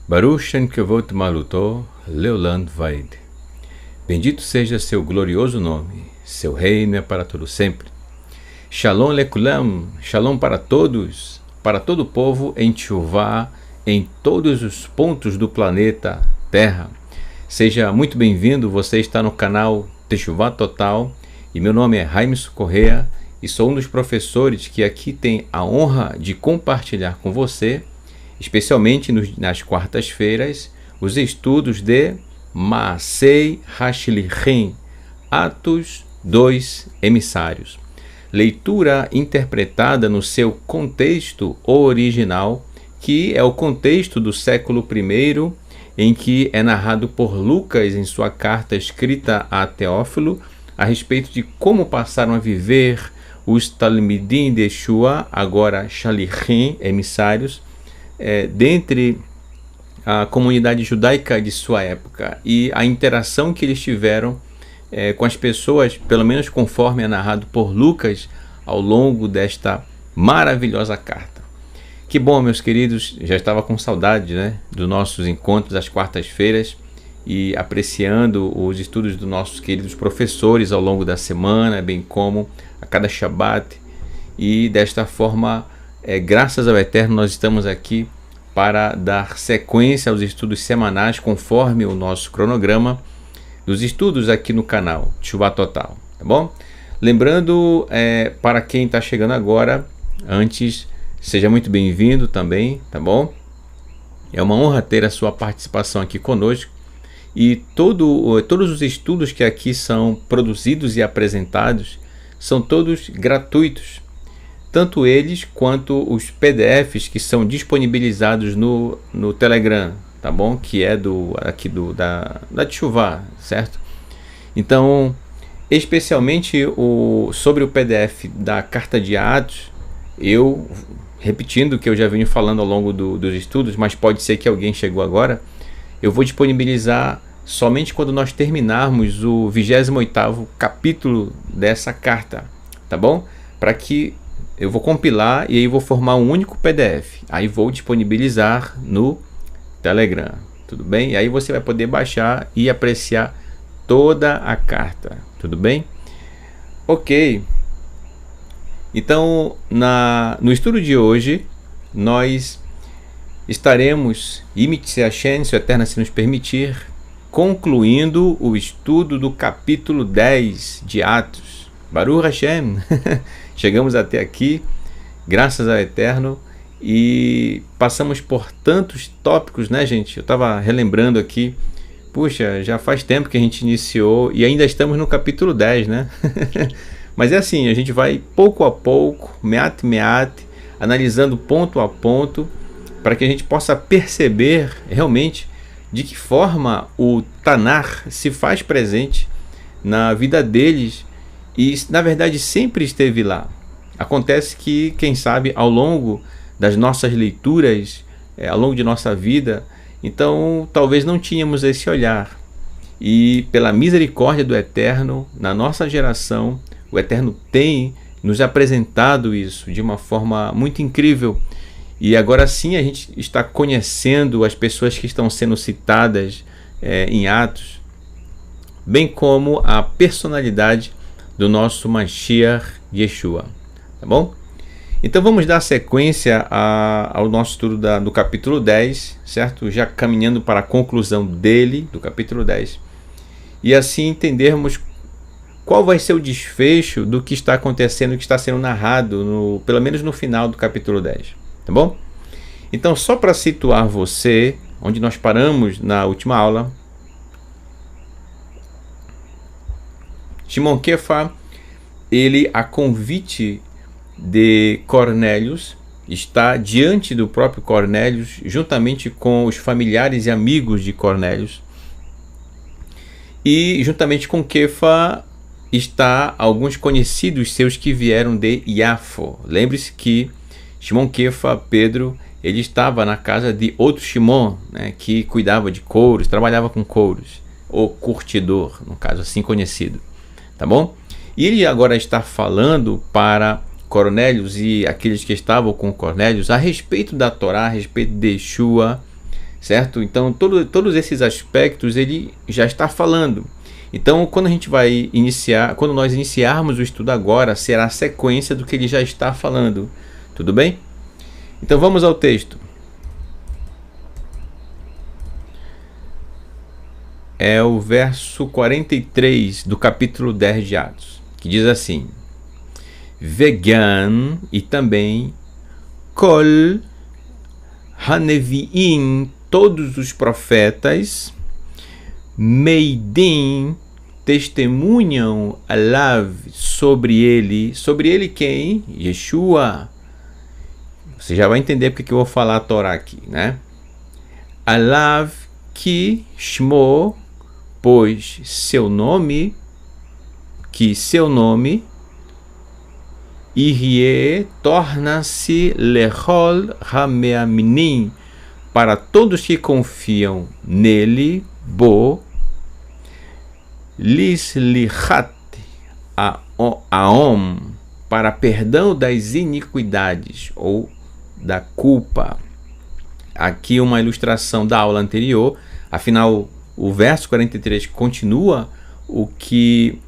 Baruch Shem Kevod Maluto Leolam Vaid. Bendito seja seu glorioso nome, seu reino é para todo sempre. Shalom Lekulam, Shalom para todos, para todo o povo em Teshuvá, em todos os pontos do planeta Terra. Seja muito bem-vindo, você está no canal Teshuvá Total e meu nome é Raimes Correa e sou um dos professores que aqui tem a honra de compartilhar com você, especialmente nas quartas-feiras, os estudos de Maasei Hashlichim, Atos 2 Emissários. Leitura interpretada no seu contexto original, que é o contexto do século I, em que é narrado por Lucas em sua carta escrita a Teófilo, a respeito de como passaram a viver os Talmidim de Yeshua, agora Shalichim, emissários, dentre a comunidade judaica de sua época, e a interação que eles tiveram com as pessoas, pelo menos conforme é narrado por Lucas, ao longo desta maravilhosa carta. Que bom, meus queridos, já estava com saudade, né, dos nossos encontros às quartas-feiras e apreciando os estudos dos nossos queridos professores ao longo da semana, bem como a cada Shabat, e desta forma, graças ao Eterno, nós estamos aqui para dar sequência aos estudos semanais conforme o nosso cronograma dos estudos aqui no canal Teshuvá Total, tá bom? Lembrando, para quem está chegando agora, antes, seja muito bem-vindo também, tá bom? É uma honra ter a sua participação aqui conosco e todos os estudos que aqui são produzidos e apresentados são todos gratuitos, tanto eles quanto os PDFs que são disponibilizados no Telegram, tá bom? Que é da Teshuvá, certo? Então, especialmente sobre o PDF da Carta de Atos, eu, repetindo o que eu já venho falando ao longo dos estudos, mas pode ser que alguém chegou agora, eu vou disponibilizar somente quando nós terminarmos o 28º capítulo dessa carta, tá bom? Para que eu vou compilar e aí vou formar um único PDF. Aí vou disponibilizar no Telegram, tudo bem? E aí você vai poder baixar e apreciar toda a carta, tudo bem? Ok. Então, no estudo de hoje, nós estaremos, Imitse Hashem, se o Eterno se nos permitir, concluindo o estudo do capítulo 10 de Atos. Baruch Hashem. Chegamos até aqui, graças ao Eterno, e passamos por tantos tópicos, né, gente? Eu estava relembrando aqui, puxa, já faz tempo que a gente iniciou e ainda estamos no capítulo 10, né? Mas é assim, a gente vai pouco a pouco, meat, analisando ponto a ponto, para que a gente possa perceber realmente de que forma o Tanar se faz presente na vida deles e, na verdade, sempre esteve lá. Acontece que, quem sabe, ao longo das nossas leituras, ao longo de nossa vida, então talvez não tínhamos esse olhar. E pela misericórdia do Eterno, na nossa geração, o Eterno tem nos apresentado isso de uma forma muito incrível. E agora sim a gente está conhecendo as pessoas que estão sendo citadas em Atos, bem como a personalidade do nosso Mashiach Yeshua, tá bom? Então vamos dar sequência ao nosso estudo do capítulo 10, certo? Já caminhando para a conclusão dele, do capítulo 10, e assim entendermos qual vai ser o desfecho do que está acontecendo, que está sendo narrado, pelo menos no final do capítulo 10, tá bom? Então, só para situar você, onde nós paramos na última aula, Shimon Kefa, ele, a convite de Cornélios, está diante do próprio Cornélios, juntamente com os familiares e amigos de Cornélios, e juntamente com Kefa está alguns conhecidos seus que vieram de Iafo. Lembre-se que Shimon Kefa, Pedro, ele estava na casa de outro Shimon, né, que cuidava de couros, trabalhava com couros, ou curtidor, no caso assim conhecido, tá bom? E ele agora está falando para Cornélios e aqueles que estavam com Cornélios a respeito da Torá, a respeito de Yeshua, certo? Então todos esses aspectos ele já está falando. Então quando a gente vai iniciar, quando nós iniciarmos o estudo agora, será a sequência do que ele já está falando, tudo bem? Então vamos ao texto. É o verso 43 do capítulo 10 de Atos, que diz assim: Vegan, e também Kol Haneviim, todos os profetas, Meidim, testemunham alav, sobre ele quem? Yeshua. Você já vai entender porque que eu vou falar a Torá aqui, né? Alav que Shmo, pois seu nome, Irie, torna-se Lechol Hameaminim, para todos que confiam nele, Bo, Lislichat Aom, para perdão das iniquidades ou da culpa. Aqui uma ilustração da aula anterior, afinal o verso 43 continua o que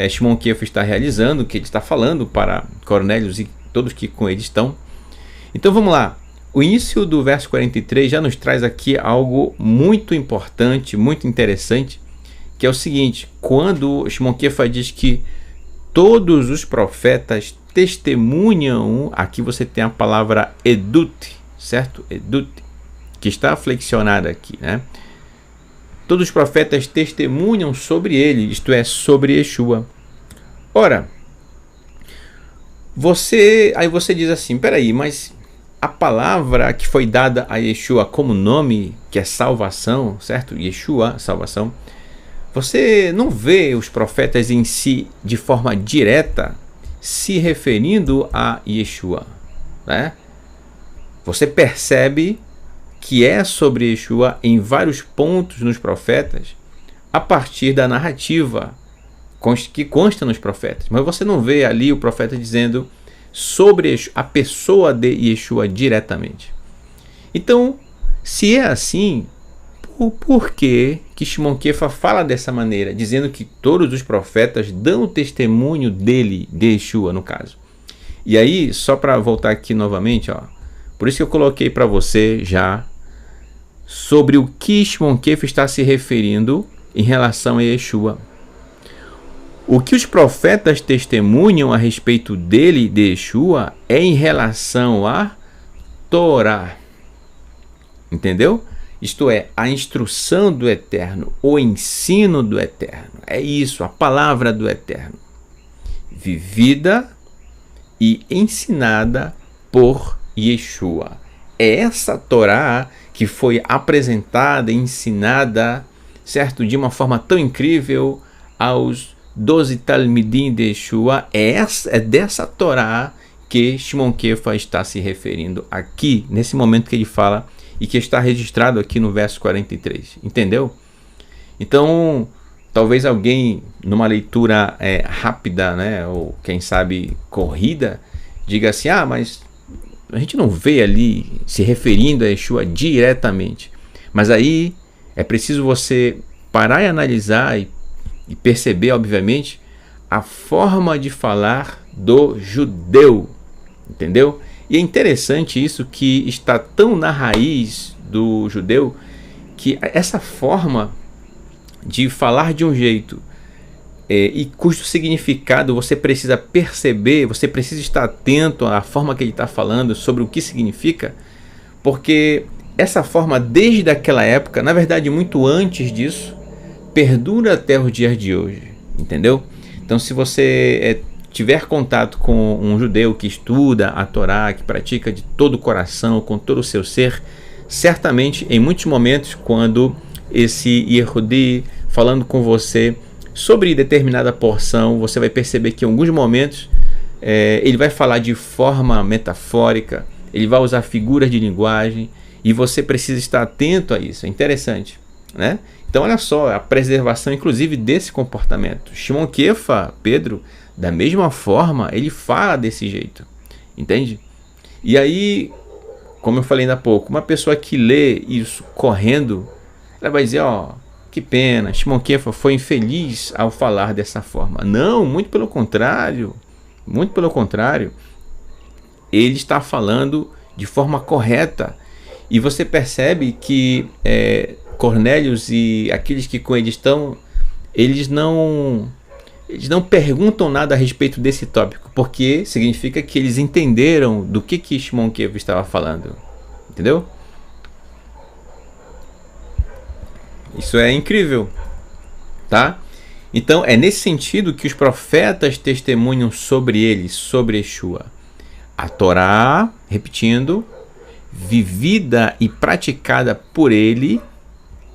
Shimon Kefa está realizando, o que ele está falando para Cornélios e todos que com ele estão. Então vamos lá, o início do verso 43 já nos traz aqui algo muito importante, muito interessante, que é o seguinte: quando Shimon Kefa diz que todos os profetas testemunham, aqui você tem a palavra edut, certo? Edut, que está flexionada aqui, né? Todos os profetas testemunham sobre ele, isto é, sobre Yeshua. Ora, aí você diz assim, peraí, mas a palavra que foi dada a Yeshua como nome, que é salvação, certo? Yeshua, salvação. Você não vê os profetas em si de forma direta se referindo a Yeshua, né? Você percebe que é sobre Yeshua em vários pontos nos profetas, a partir da narrativa que consta nos profetas. Mas você não vê ali o profeta dizendo sobre a pessoa de Yeshua diretamente. Então, se é assim, por que Shimon Kefa fala dessa maneira, dizendo que todos os profetas dão o testemunho dele, de Yeshua no caso? E aí, só para voltar aqui novamente, ó, por isso que eu coloquei para você já sobre o que Shimon Kefa está se referindo em relação a Yeshua. O que os profetas testemunham a respeito dele, de Yeshua, é em relação à Torá. Entendeu? Isto é, a instrução do Eterno, o ensino do Eterno. É isso, a palavra do Eterno. Vivida e ensinada por Yeshua. É essa Torá que foi apresentada e ensinada, certo, de uma forma tão incrível aos 12 Talmidim de Yeshua. É dessa Torá que Shimon Kefa está se referindo aqui, nesse momento que ele fala e que está registrado aqui no verso 43. Entendeu? Então, talvez alguém, numa leitura rápida, né, ou quem sabe corrida, diga assim, mas a gente não vê ali se referindo a Yeshua diretamente. Mas aí é preciso você parar e analisar e perceber, obviamente, a forma de falar do judeu. Entendeu? E é interessante isso, que está tão na raiz do judeu, que essa forma de falar de um jeito e cujo significado você precisa perceber, você precisa estar atento à forma que ele está falando, sobre o que significa, porque essa forma, desde aquela época, na verdade muito antes disso, perdura até os dias de hoje, entendeu? Então, se você tiver contato com um judeu que estuda a Torá, que pratica de todo o coração, com todo o seu ser, certamente em muitos momentos, quando esse Yehudi falando com você sobre determinada porção, você vai perceber que em alguns momentos ele vai falar de forma metafórica, ele vai usar figuras de linguagem e você precisa estar atento a isso. É interessante, né? Então olha só, a preservação inclusive desse comportamento. Shimon Kefa, Pedro, da mesma forma, ele fala desse jeito, entende? E aí, como eu falei ainda há pouco, uma pessoa que lê isso correndo, ela vai dizer, ó, que pena, Shimon Kefa foi infeliz ao falar dessa forma. Não, muito pelo contrário, ele está falando de forma correta. E você percebe que Cornélios e aqueles que com ele estão, eles não perguntam nada a respeito desse tópico, porque significa que eles entenderam do que Shimon Kefa estava falando, entendeu? Isso é incrível, tá? Então é nesse sentido que os profetas testemunham sobre ele, sobre Yeshua. A Torá, repetindo, vivida e praticada por ele,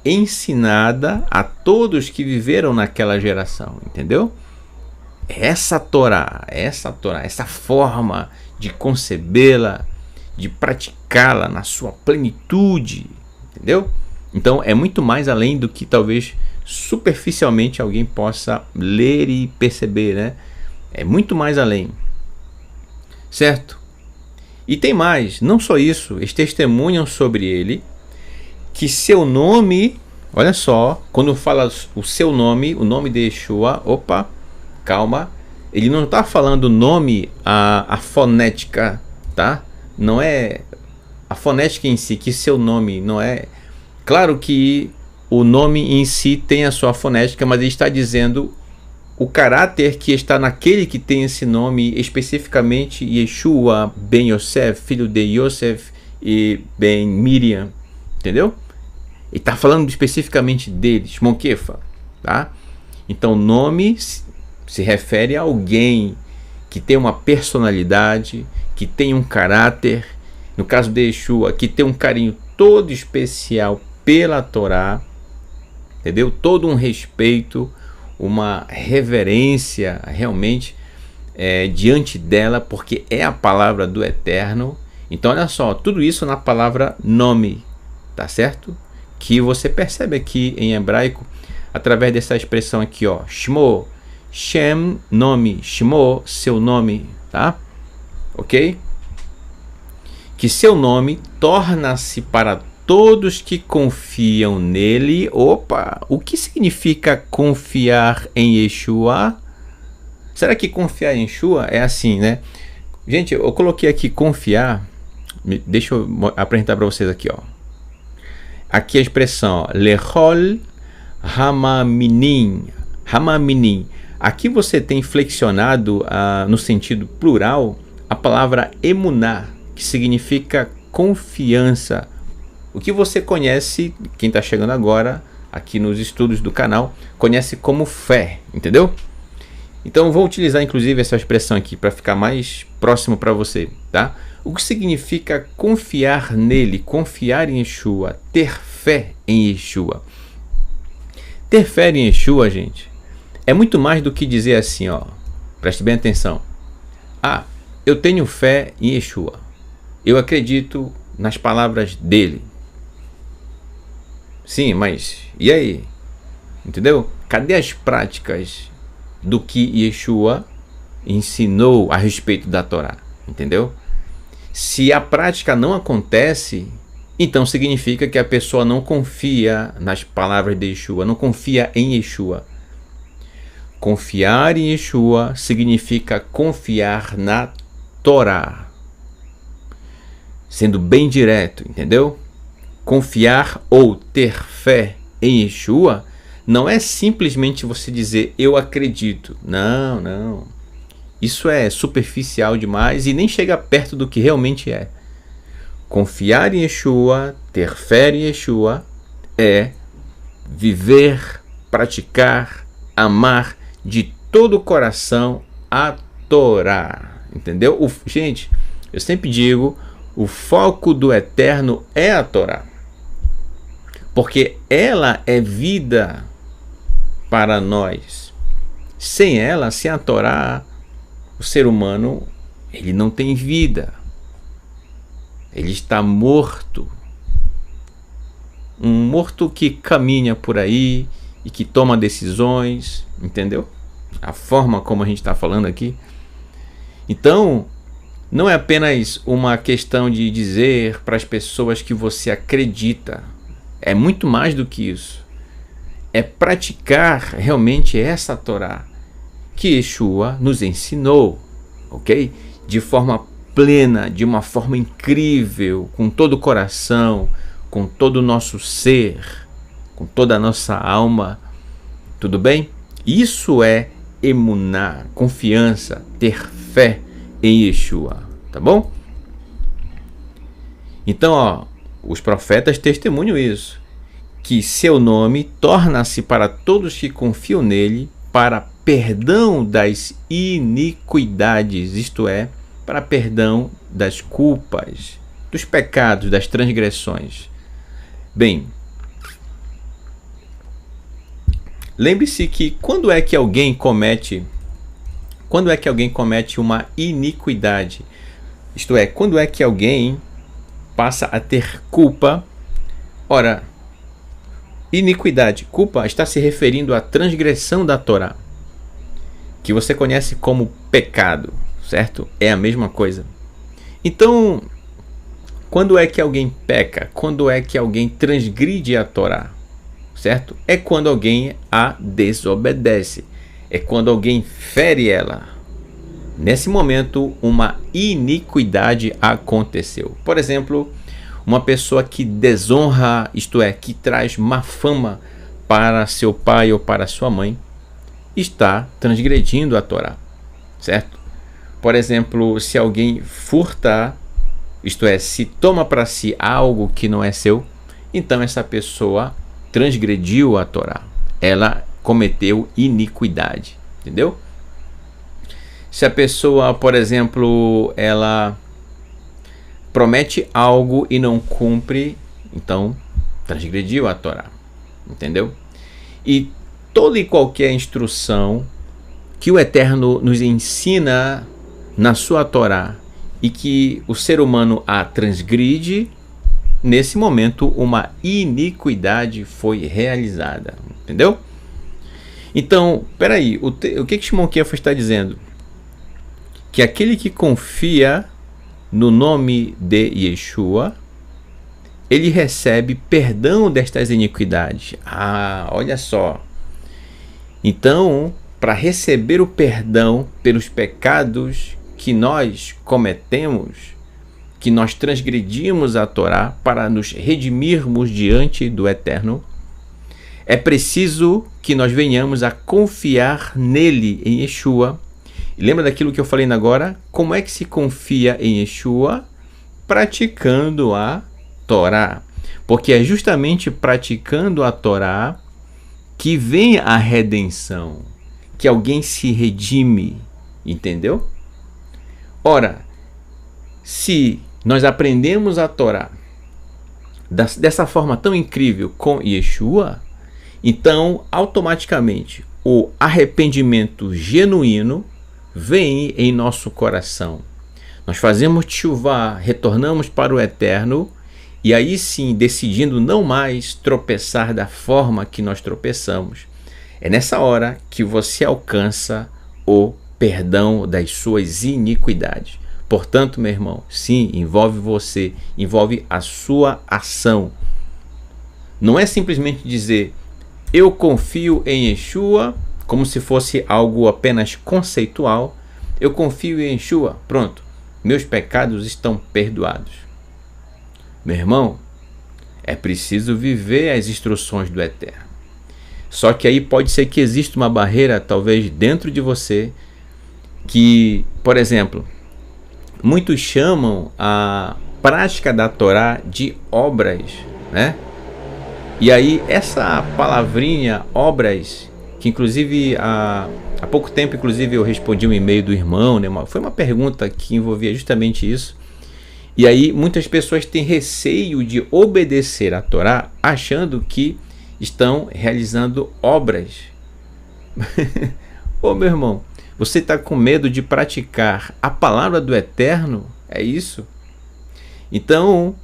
ensinada a todos que viveram naquela geração, entendeu? Essa Torá, essa forma de concebê-la, de praticá-la na sua plenitude, entendeu? Então é muito mais além do que talvez superficialmente alguém possa ler e perceber, né? É muito mais além, certo? E tem mais, não só isso, eles testemunham sobre ele que seu nome, olha só, quando fala o seu nome, o nome de Yeshua, opa, calma, ele não está falando o nome, a fonética, tá? Não é a fonética em si, que seu nome não é. Claro que o nome em si tem a sua fonética, mas ele está dizendo o caráter que está naquele que tem esse nome, especificamente Yeshua ben Yosef, filho de Yosef e ben Miriam, entendeu? Ele está falando especificamente dele, Shimon Kefa, tá? Então nome se refere a alguém que tem uma personalidade, que tem um caráter, no caso de Yeshua, que tem um carinho todo especial pela Torá, entendeu? Todo um respeito, uma reverência realmente diante dela, porque é a palavra do Eterno. Então olha só, tudo isso na palavra nome, tá certo? Que você percebe aqui em hebraico, através dessa expressão aqui, ó, Shmo, Shem, nome, Shmo, seu nome, tá? Ok? Que seu nome torna-se para todos que confiam nele. Opa, o que significa confiar em Yeshua? Será que confiar em Yeshua é assim, né? Gente, eu coloquei aqui confiar. Deixa eu apresentar para vocês aqui, ó. Aqui a expressão, ó, Lechol Hamaminim. Hamaminim. Aqui você tem flexionado no sentido plural a palavra emuná, que significa confiança. O que você conhece, quem está chegando agora aqui nos estudos do canal, conhece como fé, entendeu? Então vou utilizar inclusive essa expressão aqui para ficar mais próximo para você, tá? O que significa confiar nele, confiar em Yeshua, ter fé em Yeshua? Ter fé em Yeshua, gente, é muito mais do que dizer assim, ó, preste bem atenção. Ah, eu tenho fé em Yeshua, eu acredito nas palavras dele. Sim, mas e aí? Entendeu? Cadê as práticas do que Yeshua ensinou a respeito da Torá? Entendeu? Se a prática não acontece, então significa que a pessoa não confia nas palavras de Yeshua, não confia em Yeshua. Confiar em Yeshua significa confiar na Torá. Sendo bem direto, entendeu? Confiar ou ter fé em Yeshua não é simplesmente você dizer eu acredito. Não, não. Isso é superficial demais e nem chega perto do que realmente é. Confiar em Yeshua, ter fé em Yeshua é viver, praticar, amar de todo o coração a Torá. Entendeu? Gente, eu sempre digo, o foco do Eterno é a Torá. Porque ela é vida para nós. Sem ela, sem a Torá, o ser humano, ele não tem vida. Ele está morto. Um morto que caminha por aí e que toma decisões, entendeu? A forma como a gente está falando aqui. Então, não é apenas uma questão de dizer para as pessoas que você acredita. É muito mais do que isso. É praticar realmente essa Torá que Yeshua nos ensinou, ok? De forma plena, de uma forma incrível, com todo o coração, com todo o nosso ser, com toda a nossa alma. Tudo bem? Isso é emuná, confiança, ter fé em Yeshua, tá bom? Então, ó, os profetas testemunham isso, que seu nome torna-se para todos que confiam nele para perdão das iniquidades, isto é, para perdão das culpas, dos pecados, das transgressões. Bem, lembre-se que quando é que alguém comete uma iniquidade, isto é, quando é que alguém passa a ter culpa. Ora, iniquidade, culpa, está se referindo à transgressão da Torá, que você conhece como pecado, certo? É a mesma coisa. Então, quando é que alguém peca? Quando é que alguém transgride a Torá, certo? É quando alguém a desobedece. É quando alguém fere ela. Nesse momento, uma iniquidade aconteceu. Por exemplo, uma pessoa que desonra, isto é, que traz má fama para seu pai ou para sua mãe, está transgredindo a Torá, certo? Por exemplo, se alguém furta, isto é, se toma para si algo que não é seu, então essa pessoa transgrediu a Torá. Ela cometeu iniquidade, entendeu? Se a pessoa, por exemplo, ela promete algo e não cumpre, então transgrediu a Torá, entendeu? E toda e qualquer instrução que o Eterno nos ensina na sua Torá e que o ser humano a transgride, nesse momento uma iniquidade foi realizada, entendeu? Então, peraí, o que Shimon Kefa está dizendo? Que aquele que confia no nome de Yeshua, ele recebe perdão destas iniquidades. Ah, olha só. Então, para receber o perdão pelos pecados que nós cometemos, que nós transgredimos a Torá, para nos redimirmos diante do Eterno, é preciso que nós venhamos a confiar nele, em Yeshua. E lembra daquilo que eu falei agora? Como é que se confia em Yeshua? Praticando a Torá. Porque é justamente praticando a Torá que vem a redenção, que alguém se redime, entendeu? Ora, se nós aprendemos a Torá dessa forma tão incrível com Yeshua, então automaticamente o arrependimento genuíno vem em nosso coração. Nós fazemos teshuvá, retornamos para o Eterno, e aí sim, decidindo não mais tropeçar da forma que nós tropeçamos, é nessa hora que você alcança o perdão das suas iniquidades. Portanto, meu irmão, sim, envolve você, envolve a sua ação. Não é simplesmente dizer, eu confio em Yeshua, como se fosse algo apenas conceitual. Eu confio em Yeshua, pronto, meus pecados estão perdoados. Meu irmão, é preciso viver as instruções do Eterno. Só que aí pode ser que exista uma barreira, talvez dentro de você, que, por exemplo, muitos chamam a prática da Torá de obras, né? E aí essa palavrinha, obras, que inclusive há pouco tempo, inclusive eu respondi um e-mail do irmão, né? Foi uma pergunta que envolvia justamente isso. E aí muitas pessoas têm receio de obedecer a Torá, achando que estão realizando obras. Ô meu irmão, você está com medo de praticar a palavra do Eterno? É isso? Então,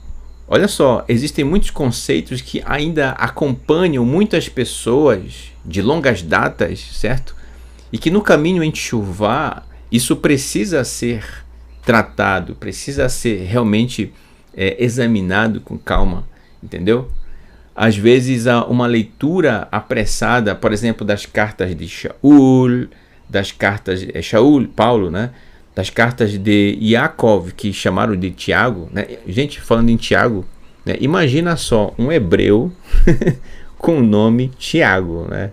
olha só, existem muitos conceitos que ainda acompanham muitas pessoas de longas datas, certo? E que no caminho em Teshuvá, isso precisa ser tratado, precisa ser realmente examinado com calma, entendeu? Às vezes uma leitura apressada, por exemplo, das cartas de Shaul, das cartas de Shaul, Paulo, né? Das cartas de Yaakov, que chamaram de Tiago, né? Gente, falando em Tiago, né? Imagina só, um hebreu com o nome Tiago, né?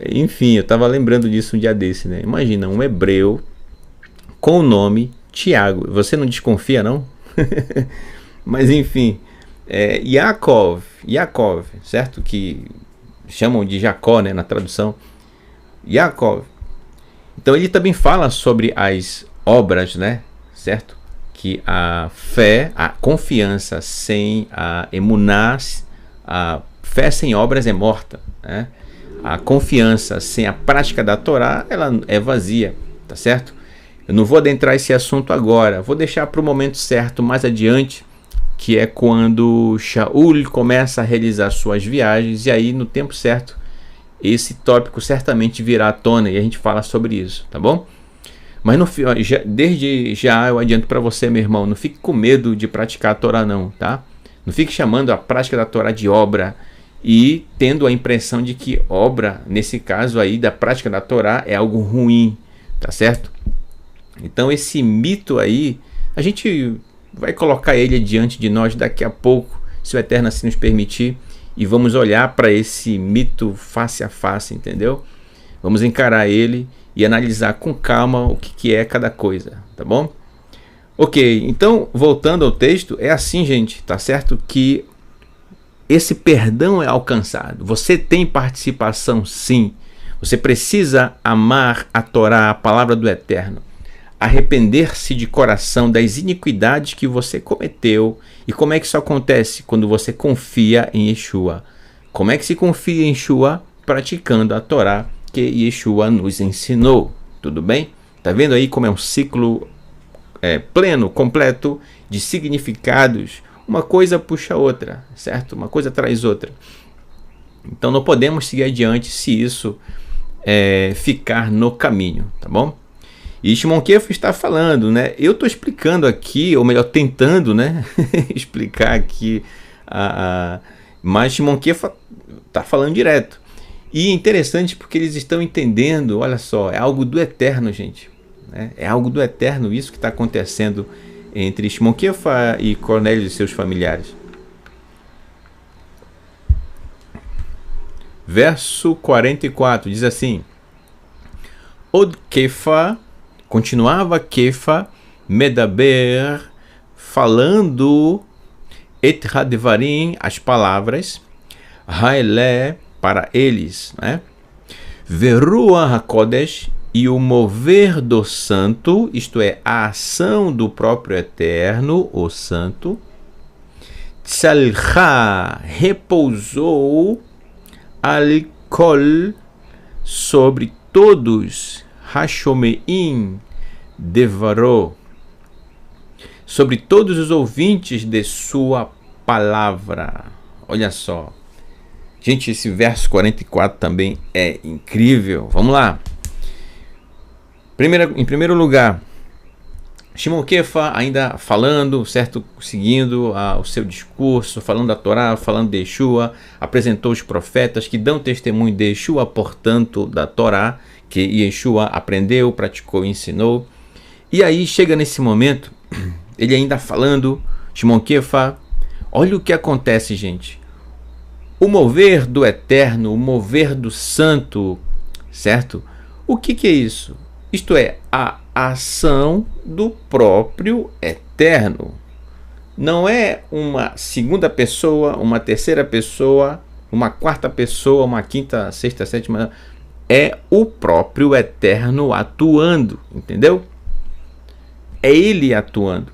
Enfim, eu estava lembrando disso um dia desse, né? Imagina, um hebreu com o nome Tiago. Você não desconfia, não? Mas enfim, Yaakov, certo? Que chamam de Jacó, né, na tradução. Yaakov. Então ele também fala sobre as obras, né, certo? Que a fé, a confiança sem a emuná, a fé sem obras é morta, né? A confiança sem a prática da Torá, ela é vazia, tá certo? Eu não vou adentrar esse assunto agora, vou deixar para o momento certo, mais adiante, que é quando Shaul começa a realizar suas viagens, e aí no tempo certo esse tópico certamente virá à tona e a gente fala sobre isso, tá bom? Mas desde já eu adianto para você, meu irmão, não fique com medo de praticar a Torá não, tá? Não fique chamando a prática da Torá de obra e tendo a impressão de que obra, nesse caso aí da prática da Torá, é algo ruim, tá certo? Então esse mito aí, a gente vai colocar ele diante de nós daqui a pouco, se o Eterno assim nos permitir, e vamos olhar para esse mito face a face, entendeu? Vamos encarar ele e analisar com calma o que é cada coisa, tá bom? Ok, então voltando ao texto, é assim, gente, tá certo? Que esse perdão é alcançado. Você tem participação, sim. Você precisa amar a Torá, a palavra do Eterno. Arrepender-se de coração das iniquidades que você cometeu. E como é que isso acontece? Quando você confia em Yeshua. Como é que se confia em Yeshua? Praticando a Torá que Yeshua nos ensinou. Tudo bem? Tá vendo aí como é um ciclo pleno, completo de significados? Uma coisa puxa a outra, certo? Uma coisa traz outra. Então não podemos seguir adiante se isso ficar no caminho, tá bom? E Shimon Kefa está falando, né? Eu estou explicando aqui, ou melhor, tentando, né? explicar aqui, mas Shimon Kefa está falando direto. E é interessante porque eles estão entendendo, olha só, é algo do Eterno, gente. Né? É algo do Eterno isso que está acontecendo entre Shimon Kefa e Cornélio e seus familiares. Verso 44 diz assim: Od Kefa, continuava Kefa, Medaber, falando et hadvarim, as palavras, Haelé, para eles, né? Verua HaKodesh, e o mover do santo, isto é, a ação do próprio Eterno, o santo, Tzalcha, repousou, Al-Kol, sobre todos, Hashomeim, devarou, sobre todos os ouvintes de sua palavra. Olha só. Gente, esse verso 44 também é incrível. Vamos lá. Em primeiro lugar, Shimon Kefa ainda falando, certo, seguindo o seu discurso, falando da Torá, falando de Yeshua, apresentou os profetas que dão testemunho de Yeshua, portanto, da Torá, que Yeshua aprendeu, praticou e ensinou. E aí chega nesse momento, ele ainda falando, Shimon Kefa, olha o que acontece, gente. O mover do Eterno, o mover do Santo, certo? O que é isso? Isto é, a ação do próprio Eterno. Não é uma segunda pessoa, uma terceira pessoa, uma quarta pessoa, uma quinta, sexta, sétima. É o próprio Eterno atuando, entendeu? É ele atuando.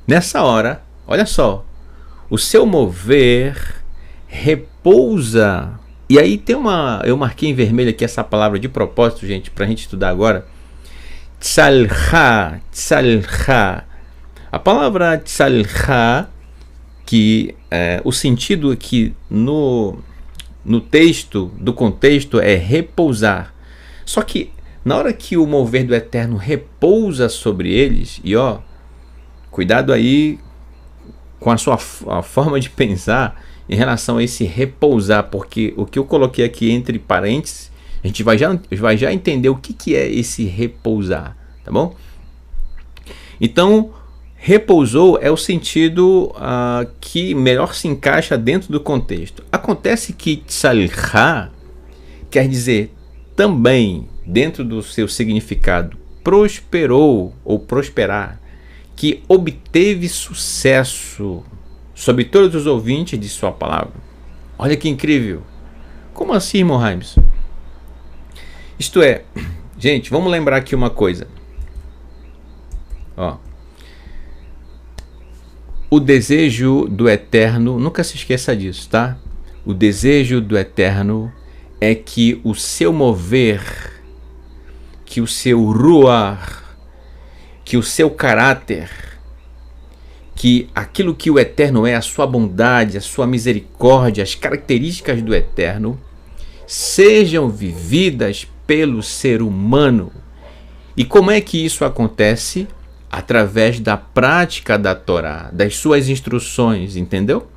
Nessa hora, olha só, o seu mover repousa. E aí tem eu marquei em vermelho aqui essa palavra de propósito, gente, para a gente estudar agora. Tzalcha, tzalcha. A palavra tsalha, que o sentido aqui no texto, do contexto, é repousar. Só que na hora que o mover do Eterno repousa sobre eles, e cuidado aí com a sua forma de pensar em relação a esse repousar, porque o que eu coloquei aqui entre parênteses, a gente vai já entender o que é esse repousar, tá bom? Então, repousou é o sentido que melhor se encaixa dentro do contexto. Acontece que tsalha quer dizer também, dentro do seu significado, prosperou ou prosperar, que obteve sucesso sobre todos os ouvintes de sua palavra. Olha que incrível! Como assim, irmão Raimes? Isto é, gente, vamos lembrar aqui uma coisa. O desejo do Eterno, nunca se esqueça disso, tá? O desejo do Eterno é que o seu mover, que o seu ruar, que o seu caráter, que aquilo que o Eterno é, a sua bondade, a sua misericórdia, as características do Eterno, sejam vividas pelo ser humano. E como é que isso acontece? Através da prática da Torá, das suas instruções, entendeu?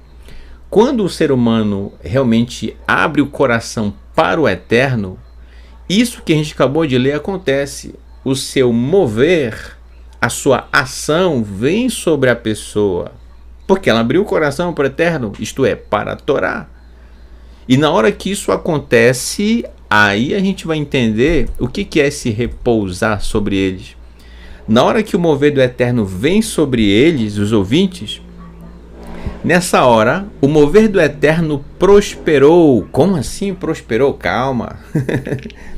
Quando o ser humano realmente abre o coração para o Eterno, isso que a gente acabou de ler acontece. O seu mover, a sua ação vem sobre a pessoa, porque ela abriu o coração para o Eterno, isto é, para a Torá. E na hora que isso acontece, aí a gente vai entender o que é se repousar sobre eles. Na hora que o mover do Eterno vem sobre eles, os ouvintes, nessa hora, o mover do Eterno prosperou. Como assim prosperou? Calma.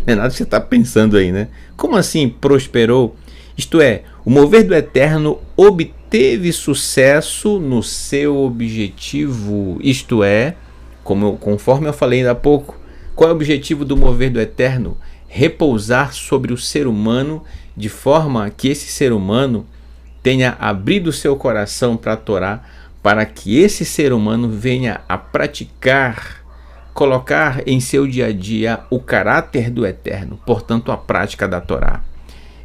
Não é nada que você está pensando aí, né? Como assim prosperou? Isto é, o mover do Eterno obteve sucesso no seu objetivo. Isto é, conforme eu falei ainda há pouco, qual é o objetivo do mover do Eterno? Repousar sobre o ser humano, de forma que esse ser humano tenha abrido seu coração para a Torá, para que esse ser humano venha a praticar, colocar em seu dia a dia o caráter do Eterno, portanto a prática da Torá.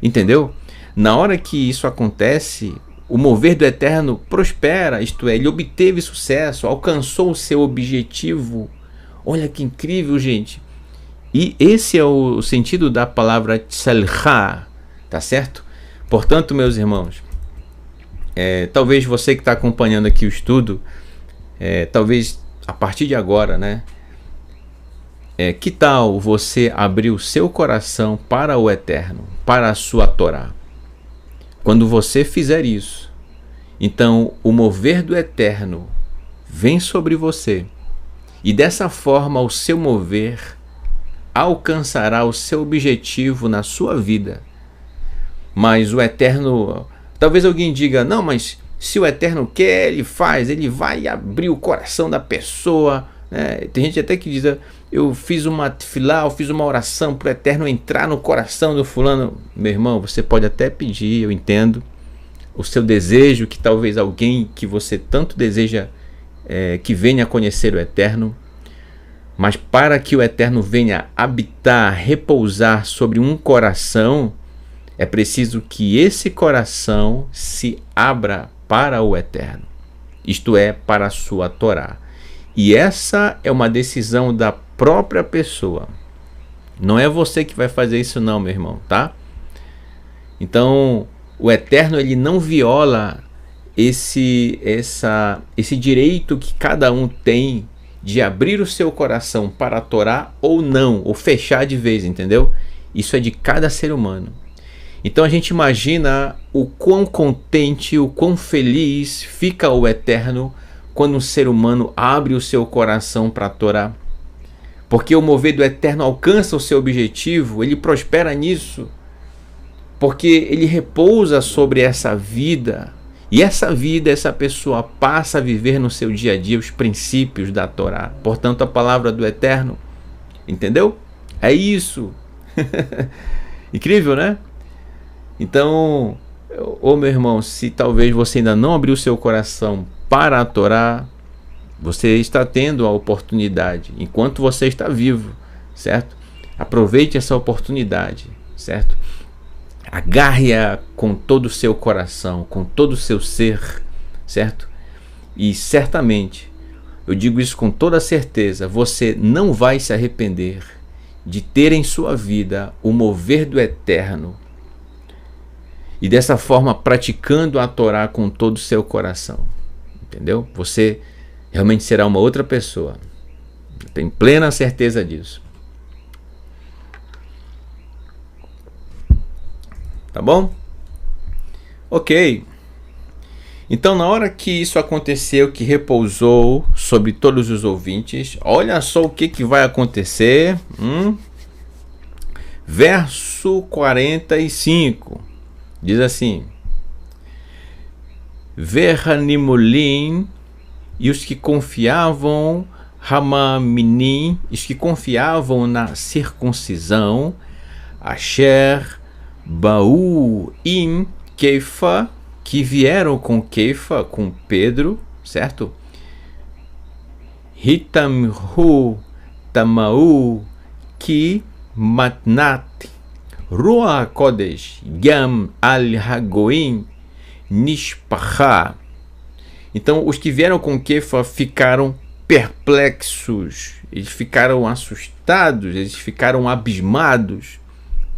Entendeu? Na hora que isso acontece, o mover do Eterno prospera, isto é, ele obteve sucesso, alcançou o seu objetivo. Olha que incrível, gente! E esse é o sentido da palavra tsalha, tá certo? Portanto, meus irmãos, talvez você que está acompanhando aqui o estudo, talvez a partir de agora, né? Que tal você abrir o seu coração para o Eterno, para a sua Torá? Quando você fizer isso, então o mover do Eterno vem sobre você, e dessa forma o seu mover alcançará o seu objetivo na sua vida. Mas o Eterno, talvez alguém diga, não, mas se o Eterno quer, ele faz, ele vai abrir o coração da pessoa, né? Tem gente até que diz, eu fiz uma tefilá, eu fiz uma oração para o Eterno entrar no coração do fulano. Meu irmão, você pode até pedir, eu entendo o seu desejo, que talvez alguém que você tanto deseja que venha a conhecer o Eterno, mas para que o Eterno venha habitar, repousar sobre um coração, é preciso que esse coração se abra para o Eterno, isto é, para a sua Torá. E essa é uma decisão da própria pessoa. Não é você que vai fazer isso não, meu irmão, tá? Então, o Eterno, ele não viola esse direito que cada um tem de abrir o seu coração para a Torá ou não, ou fechar de vez, entendeu? Isso é de cada ser humano. Então a gente imagina o quão contente, o quão feliz fica o Eterno quando um ser humano abre o seu coração para a Torá. Porque o mover do Eterno alcança o seu objetivo, ele prospera nisso, porque ele repousa sobre essa vida. E essa vida, essa pessoa passa a viver no seu dia a dia os princípios da Torá. Portanto, a palavra do Eterno. Entendeu? É isso. Incrível, né? Então, Ô meu irmão, se talvez você ainda não abriu seu coração para a Torá, você está tendo a oportunidade, enquanto você está vivo, certo? Aproveite essa oportunidade, certo? Agarre-a com todo o seu coração, com todo o seu ser, certo? E certamente, eu digo isso com toda certeza, você não vai se arrepender de ter em sua vida o mover do Eterno e dessa forma praticando a Torá com todo o seu coração, entendeu? Você realmente será uma outra pessoa. Eu tenho plena certeza disso. Tá bom? Ok. Então, na hora que isso aconteceu, que repousou sobre todos os ouvintes, olha só o que vai acontecer. Verso 45. Diz assim: Verhanimolim, e os que confiavam, Hamaminim, os que confiavam na circuncisão, Asher, Baú, Im, Keifa, que vieram com Keifa, com Pedro, certo? Hitamhu, Tamau, Ki, Matnat, Ruach Kodesh, Gam al-Hagoim, Nishpacha. Então, os que vieram com Kefa ficaram perplexos, eles ficaram assustados, eles ficaram abismados,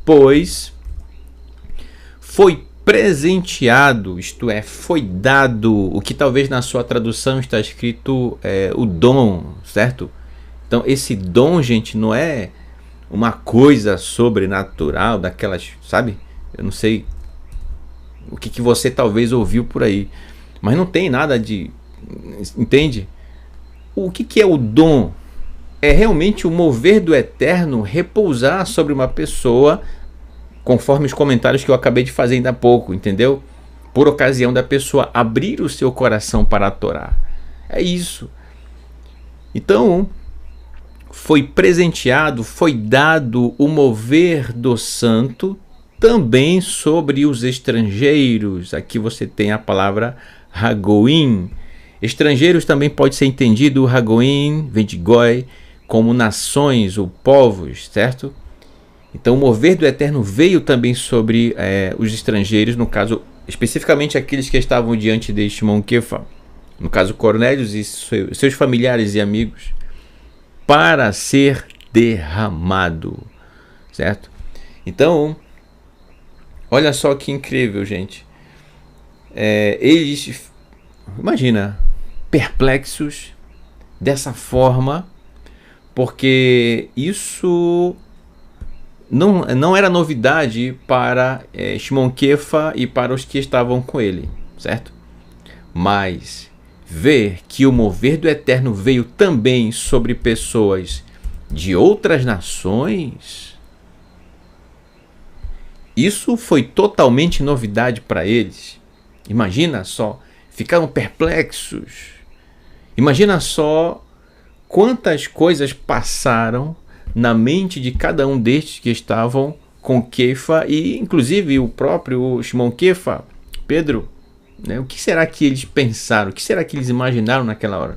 pois foi presenteado, isto é, foi dado, o que talvez na sua tradução está escrito o dom, certo? Então, esse dom, gente, não é uma coisa sobrenatural, daquelas, sabe? Eu não sei o que você talvez ouviu por aí, mas não tem nada de, entende? O que é o dom? É realmente o mover do Eterno repousar sobre uma pessoa, conforme os comentários que eu acabei de fazer ainda há pouco, entendeu? Por ocasião da pessoa abrir o seu coração para a Torá. É isso. Então, foi presenteado, foi dado o mover do santo também sobre os estrangeiros. Aqui você tem a palavra Hagoim. Estrangeiros também pode ser entendido, Hagoim, vem de Goi, como nações ou povos, certo? Então o mover do Eterno veio também sobre os estrangeiros, no caso, especificamente aqueles que estavam diante de Shimon Kefa, no caso Cornélios e seus familiares e amigos, para ser derramado, certo? Então, olha só que incrível, gente. Eles, imagina, perplexos dessa forma, porque isso não era novidade para Shimon Kefa e para os que estavam com ele, certo? Mas ver que o mover do Eterno veio também sobre pessoas de outras nações, isso foi totalmente novidade para eles. Imagina só, ficaram perplexos. Imagina só quantas coisas passaram na mente de cada um destes que estavam com Kefa e inclusive o próprio Shimon Kefa, Pedro, né? O que será que eles pensaram? O que será que eles imaginaram naquela hora?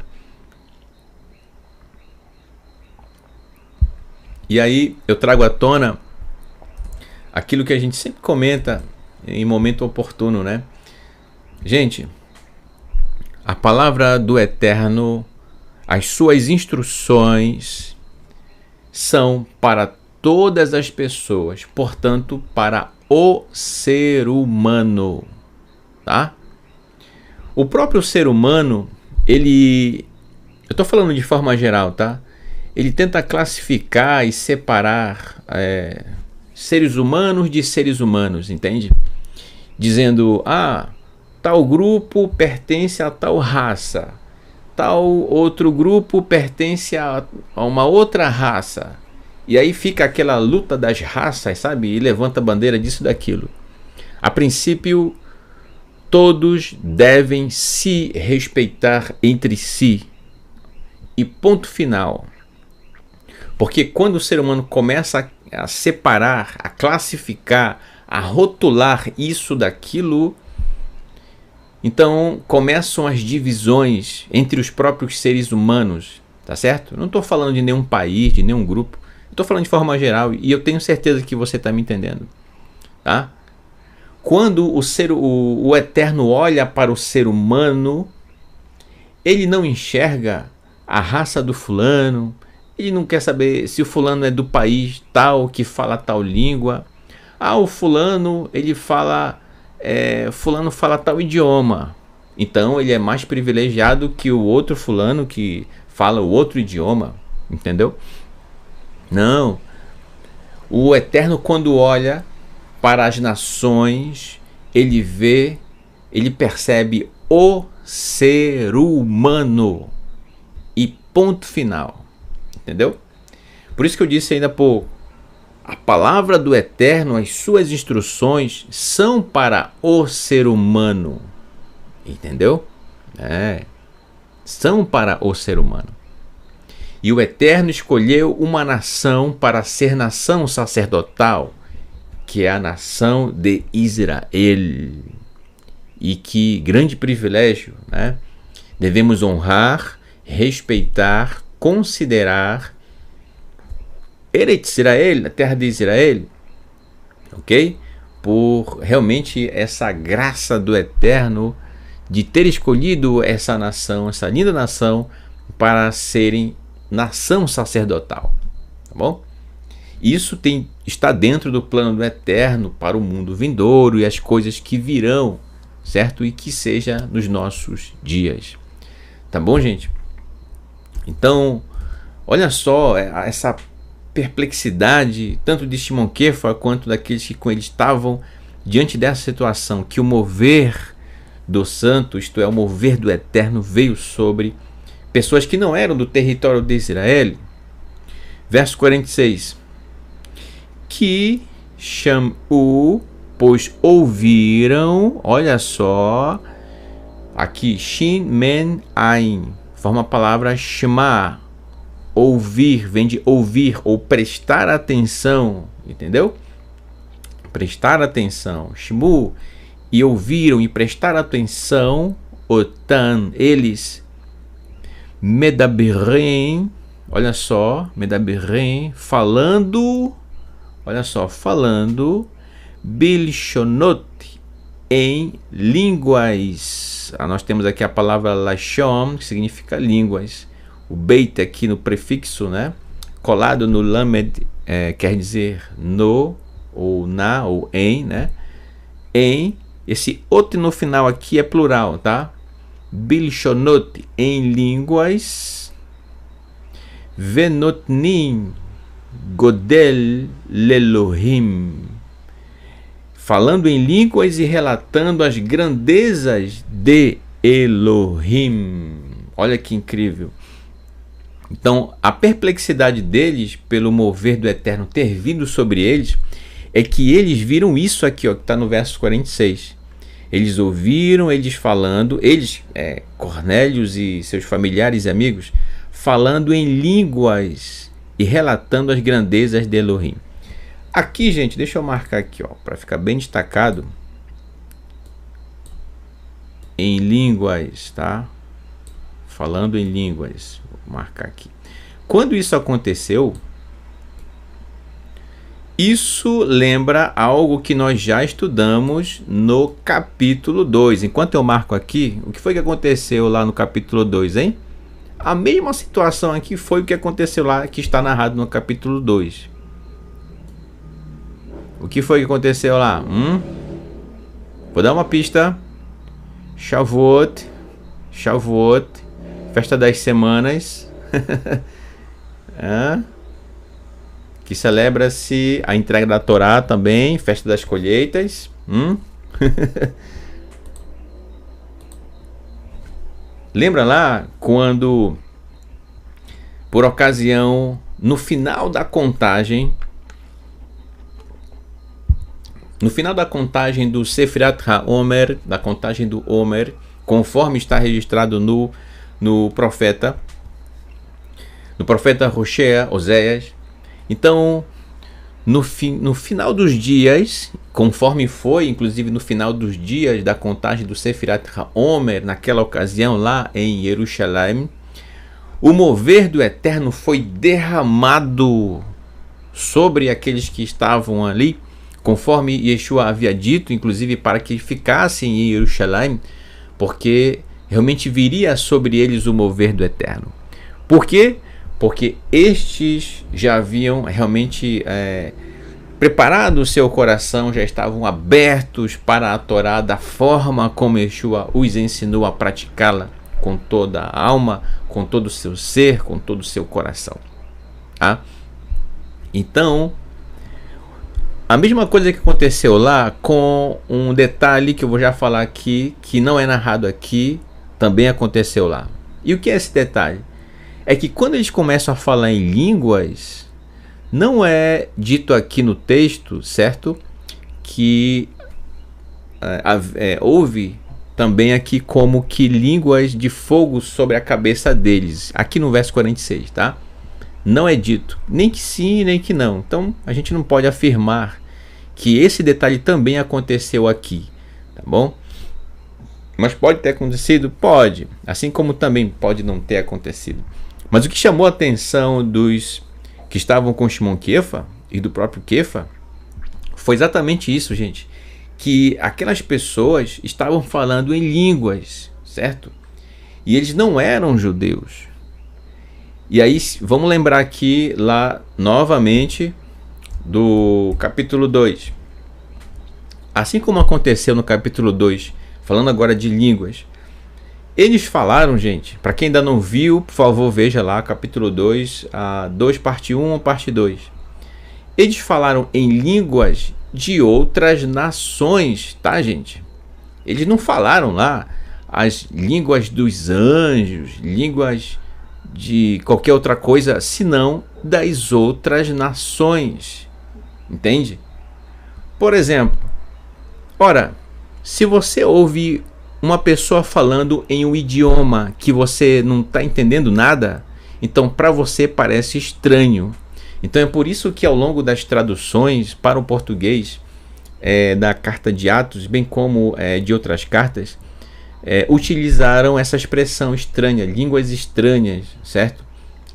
E aí eu trago à tona aquilo que a gente sempre comenta em momento oportuno, né? Gente, a palavra do Eterno, as suas instruções são para todas as pessoas, portanto, para o ser humano, tá? O próprio ser humano, eu estou falando de forma geral, tá? Ele tenta classificar e separar seres humanos de seres humanos, entende? Dizendo, tal grupo pertence a tal raça, tal outro grupo pertence a uma outra raça. E aí fica aquela luta das raças, sabe? E levanta a bandeira disso e daquilo. A princípio, todos devem se respeitar entre si. E ponto final. Porque quando o ser humano começa a separar, a classificar, a rotular isso daquilo, então começam as divisões entre os próprios seres humanos, tá certo? Eu não estou falando de nenhum país, de nenhum grupo, estou falando de forma geral e eu tenho certeza que você está me entendendo, tá? Quando o Eterno olha para o ser humano, ele não enxerga a raça do fulano, ele não quer saber se o fulano é do país tal, que fala tal língua. Ah, o fulano, ele fala, fulano fala tal idioma, então ele é mais privilegiado que o outro fulano que fala o outro idioma, entendeu? Não. O Eterno, quando olha para as nações, ele vê, ele percebe o ser humano e ponto final, entendeu? Por isso que eu disse ainda há pouco, a palavra do Eterno, as suas instruções são para o ser humano, entendeu? São para o ser humano. E o Eterno escolheu uma nação para ser nação sacerdotal, que é a nação de Israel. E que grande privilégio, né? Devemos honrar, respeitar, considerar Eretz Israel, a terra de Israel, ok? Por realmente essa graça do Eterno de ter escolhido essa nação, essa linda nação, para serem nação sacerdotal, tá bom? Isso está dentro do plano do Eterno para o mundo vindouro e as coisas que virão, certo? E que seja nos nossos dias, tá bom, gente? Então, olha só essa perplexidade, tanto de Shimon Kefa quanto daqueles que com ele estavam diante dessa situação, que o mover do santo, isto é, o mover do Eterno, veio sobre pessoas que não eram do território de Israel. Verso 46. Que chamou, pois ouviram, olha só, aqui, Shin, Men, Ain, forma a palavra Shema, ouvir, vem de ouvir ou prestar atenção, entendeu? Prestar atenção, Shimu, e ouviram e prestaram atenção, Otan, eles, Medaberem, olha só, Medaberem, falando, olha só, falando, Bilshonot, em línguas. Nós temos aqui a palavra Lashon, que significa línguas. O Beit aqui no prefixo, né, colado no Lamed, quer dizer no, ou na, ou em, né? Em, esse outro no final aqui é plural, tá? Bilshonot, em línguas. Venotnim, Godel Lelohim, falando em línguas e relatando as grandezas de Elohim. Olha que incrível. Então, a perplexidade deles pelo mover do Eterno ter vindo sobre eles é que eles viram isso aqui, ó, que está no verso 46. Eles ouviram eles falando, eles, Cornélios e seus familiares e amigos, falando em línguas e relatando as grandezas de Elohim. Aqui, gente, deixa eu marcar aqui, ó, para ficar bem destacado. Em línguas, tá? Falando em línguas. Vou marcar aqui. Quando isso aconteceu, isso lembra algo que nós já estudamos no capítulo 2. Enquanto eu marco aqui, o que foi que aconteceu lá no capítulo 2, hein? A mesma situação aqui foi o que aconteceu lá, que está narrado no capítulo 2. O que foi que aconteceu lá? Vou dar uma pista. Shavuot, festa das semanas, que celebra-se a entrega da Torá também, festa das colheitas. Lembra lá quando, por ocasião, no final da contagem do Sefirat HaOmer, da contagem do Omer, conforme está registrado no profeta Oséias. Então, no final dos dias, conforme foi, inclusive no final dos dias da contagem do Sefirat HaOmer, naquela ocasião lá em Jerusalém, o mover do Eterno foi derramado sobre aqueles que estavam ali, conforme Yeshua havia dito, inclusive para que ficassem em Jerusalém, porque realmente viria sobre eles o mover do Eterno. Por quê? Porque estes já haviam realmente preparado o seu coração, já estavam abertos para a Torá da forma como Yeshua os ensinou a praticá-la com toda a alma, com todo o seu ser, com todo o seu coração. Tá? Então, a mesma coisa que aconteceu lá, com um detalhe que eu vou já falar aqui, que não é narrado aqui, também aconteceu lá. E o que é esse detalhe? É que quando eles começam a falar em línguas, não é dito aqui no texto, certo? Que houve também aqui como que línguas de fogo sobre a cabeça deles. Aqui no verso 46, tá? Não é dito, nem que sim, nem que não. Então, a gente não pode afirmar que esse detalhe também aconteceu aqui, tá bom? Mas pode ter acontecido? Pode. Assim como também pode não ter acontecido. Mas o que chamou a atenção dos que estavam com Shimon Kefa e do próprio Kefa foi exatamente isso, gente. Que aquelas pessoas estavam falando em línguas, certo? E eles não eram judeus. E aí, vamos lembrar aqui, lá, novamente, do capítulo 2. Assim como aconteceu no capítulo 2, falando agora de línguas, eles falaram, gente, para quem ainda não viu, por favor, veja lá, capítulo 2, a 2, parte 1 ou parte 2. Eles falaram em línguas de outras nações, tá, gente? Eles não falaram lá as línguas dos anjos, línguas de qualquer outra coisa, senão das outras nações. Entende? Por exemplo, ora, se você ouve uma pessoa falando em um idioma que você não está entendendo nada, então para você parece estranho. Então é por isso que ao longo das traduções para o português da carta de Atos, bem como de outras cartas, utilizaram essa expressão estranha, línguas estranhas, certo?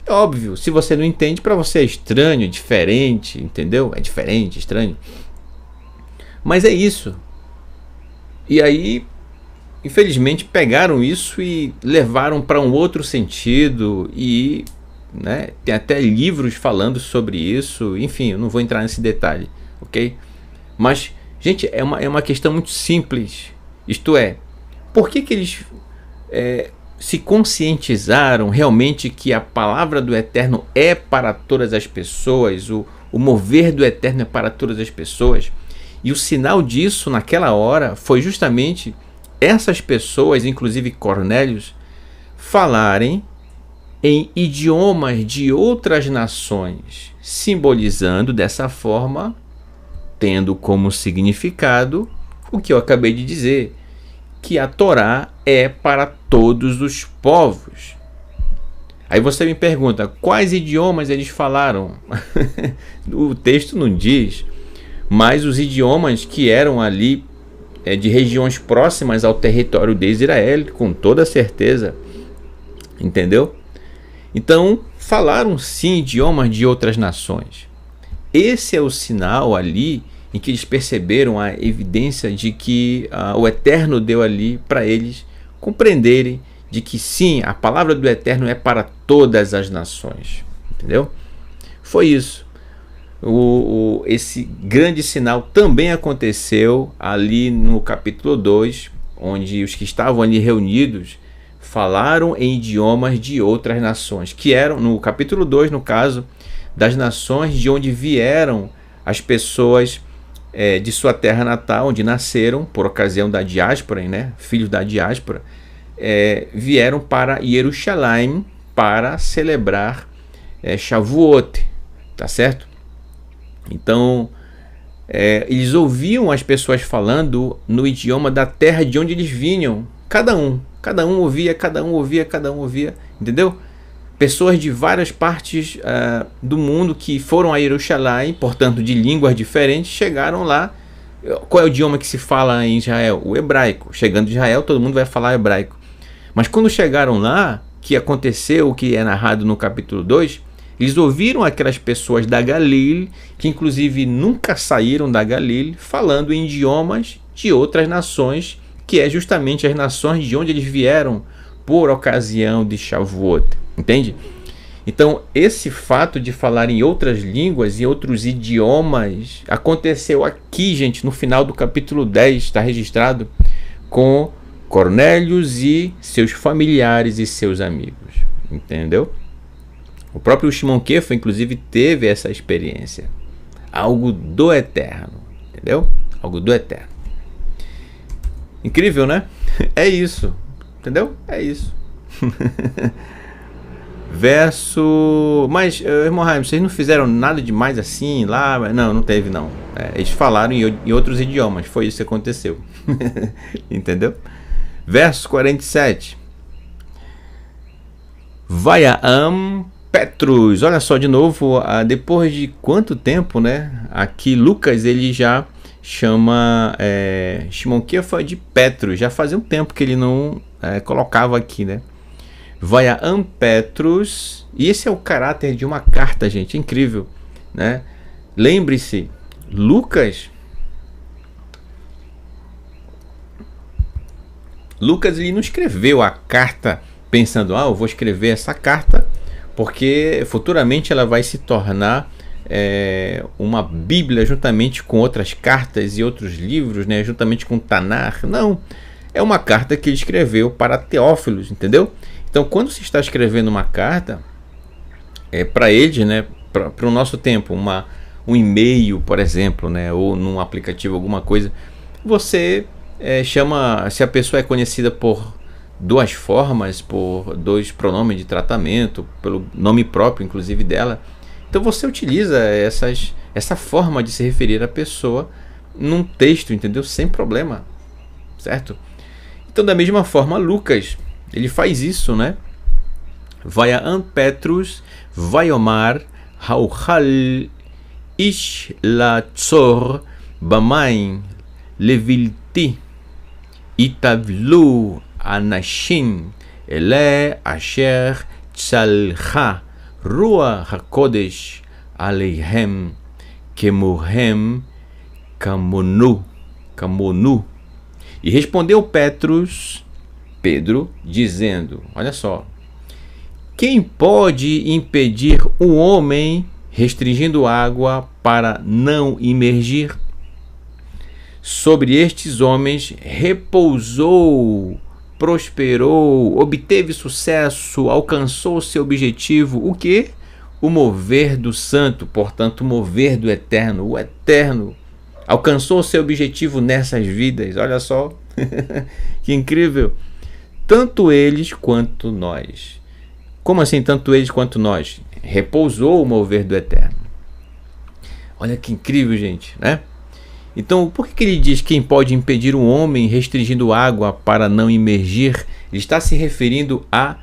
É óbvio, se você não entende, para você é estranho, é diferente, entendeu? É diferente, estranho. Mas é isso. E aí, infelizmente, pegaram isso e levaram para um outro sentido e, né, tem até livros falando sobre isso. Enfim, eu não vou entrar nesse detalhe, ok? Mas, gente, é uma questão muito simples. Isto é, por que eles se conscientizaram realmente que a palavra do Eterno é para todas as pessoas, o mover do Eterno é para todas as pessoas? E o sinal disso naquela hora foi justamente essas pessoas, inclusive Cornélios, falarem em idiomas de outras nações, simbolizando dessa forma, tendo como significado o que eu acabei de dizer, que a Torá é para todos os povos. Aí você me pergunta, quais idiomas eles falaram? O texto não diz, mas os idiomas que eram ali de regiões próximas ao território de Israel, com toda certeza, entendeu? Então, falaram sim idiomas de outras nações. Esse é o sinal ali em que eles perceberam a evidência de que o Eterno deu ali para eles compreenderem de que sim, a palavra do Eterno é para todas as nações, entendeu? Foi isso. Esse grande sinal também aconteceu ali no capítulo 2, onde os que estavam ali reunidos falaram em idiomas de outras nações, que eram, no capítulo 2, no caso, das nações de onde vieram as pessoas de sua terra natal, onde nasceram, por ocasião da diáspora, né, filhos da diáspora, vieram para Jerusalém para celebrar Shavuot, tá certo? Então, eles ouviam as pessoas falando no idioma da terra de onde eles vinham. Cada um ouvia, entendeu? pessoas de várias partes do mundo que foram a Jerusalém, portanto de línguas diferentes, chegaram lá. Qual é o idioma que se fala em Israel? O hebraico. Chegando em Israel, todo mundo vai falar hebraico. Mas quando chegaram lá, que aconteceu o que é narrado no capítulo 2, eles ouviram aquelas pessoas da Galilei, que inclusive nunca saíram da Galilei, falando em idiomas de outras nações, que é justamente as nações de onde eles vieram por ocasião de Shavuot. Entende? Então, esse fato de falar em outras línguas, em outros idiomas, aconteceu aqui, gente, no final do capítulo 10, está registrado, com Cornélios e seus familiares e seus amigos. Entendeu? O próprio Shimon Kefa, inclusive, teve essa experiência. Algo do eterno. Entendeu? Algo do eterno. Incrível, né? É isso. Entendeu? É isso. Verso... Mas, irmão Raim, vocês não fizeram nada demais assim lá? Não, não teve não. Eles falaram em outros idiomas. Foi isso que aconteceu. Entendeu? Verso 47. Vaiam Petrus. Olha só de novo, depois de quanto tempo, né? Aqui Lucas ele já chama Shimon Kefa de Petrus. Já fazia um tempo que ele não colocava aqui, né? Vaiam Petrus. E esse é o caráter de uma carta, gente. É incrível, né? Lembre-se, Lucas ele não escreveu a carta pensando, eu vou escrever essa carta porque futuramente ela vai se tornar uma Bíblia juntamente com outras cartas e outros livros, né, juntamente com Tanar. Não, é uma carta que ele escreveu para Teófilos, entendeu? Então, quando se está escrevendo uma carta, para eles, né, para o nosso tempo, um e-mail, por exemplo, né, ou num aplicativo, alguma coisa, você chama, se a pessoa é conhecida por duas formas, por dois pronomes de tratamento, pelo nome próprio, inclusive, dela, então você utiliza essa forma de se referir à pessoa num texto, entendeu? Sem problema, certo? Então, da mesma forma, Lucas, ele faz isso, né? Vaiam Petrus, Vaiomar, Hauchal, Ish Latzor, Bamain, Levilti, Itavlu, Anashim, Ele, Asher, Tzalcha, Rua HaKodesh, Aleihem, Kemurhem, Kamonu. E respondeu Pedro, dizendo, olha só, quem pode impedir um homem restringindo água para não imergir? Sobre estes homens repousou, prosperou, obteve sucesso, alcançou seu objetivo. O que? O mover do santo, portanto, o mover do eterno. O eterno alcançou seu objetivo nessas vidas. Olha só, que incrível. Tanto eles quanto nós. Como assim, tanto eles quanto nós? Repousou o mover do eterno. Olha que incrível, gente, né? Então, por que ele diz quem pode impedir um homem restringindo água para não imergir? Ele está se referindo a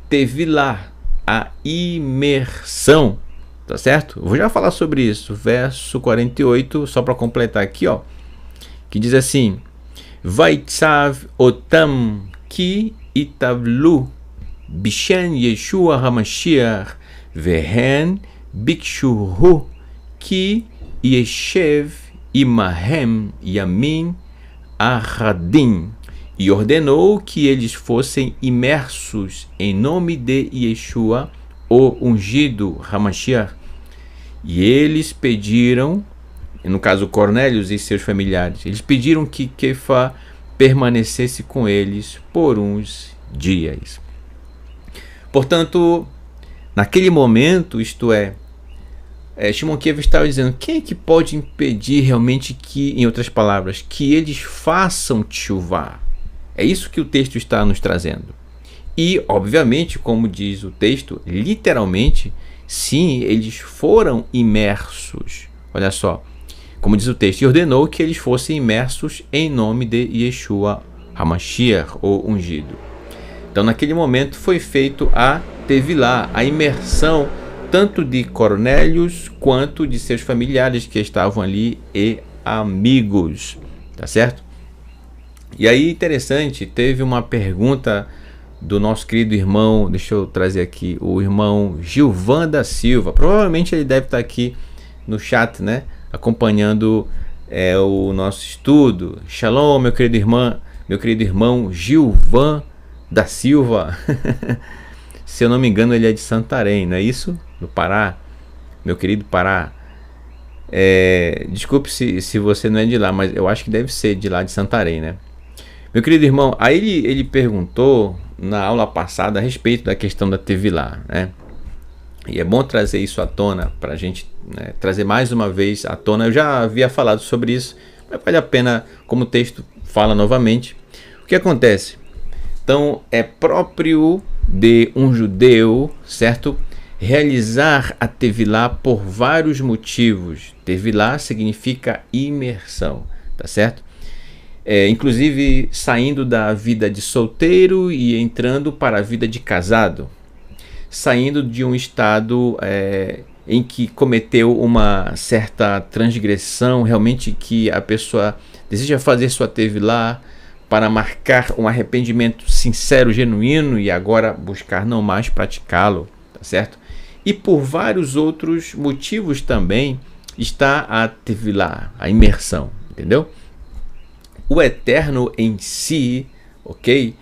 tevilá, a imersão, tá certo? Eu vou já falar sobre isso. Verso 48, só para completar aqui, ó, que diz assim: Vaitzav otam ki itavlu bishen Yeshua HaMashiach vehen bikshuhu ki yeshev imahem yamin ahadim, e ordenou que eles fossem imersos em nome de Yeshua, o ungido HaMashiach. E eles pediram, no caso Cornélios e seus familiares, eles pediram que Kefa permanecesse com eles por uns dias. Portanto, naquele momento, isto é, Shimon Kefa estava dizendo, quem é que pode impedir realmente que, em outras palavras, que eles façam teshuvá? É isso que o texto está nos trazendo. E, obviamente, como diz o texto, literalmente, sim, eles foram imersos. Olha só, como diz o texto, e ordenou que eles fossem imersos em nome de Yeshua HaMashiach, o ungido. Então, naquele momento, foi feito a Tevilá, a imersão tanto de Cornélios quanto de seus familiares que estavam ali e amigos, tá certo? E aí, interessante, teve uma pergunta do nosso querido irmão, deixa eu trazer aqui, o irmão Gilvan da Silva. Provavelmente ele deve estar aqui no chat, né, acompanhando o nosso estudo. Shalom, meu querido irmão Gilvan da Silva. Se eu não me engano, ele é de Santarém, não é isso? No Pará, meu querido Pará. Desculpe se você não é de lá, mas eu acho que deve ser de lá de Santarém, né? Meu querido irmão, aí ele perguntou na aula passada a respeito da questão da Tevilá, né? E é bom trazer isso à tona para a gente, né, trazer mais uma vez à tona. Eu já havia falado sobre isso, mas vale a pena, como o texto fala novamente. O que acontece? Então, é próprio de um judeu, certo? Realizar a Tevilá por vários motivos. Tevilá significa imersão, tá certo? Inclusive saindo da vida de solteiro e entrando para a vida de casado. Saindo de um estado em que cometeu uma certa transgressão, realmente que a pessoa deseja fazer sua Tevilá para marcar um arrependimento sincero, genuíno, e agora buscar não mais praticá-lo, tá certo? E por vários outros motivos também está a Tevilá, a imersão, entendeu? O Eterno em si, ok?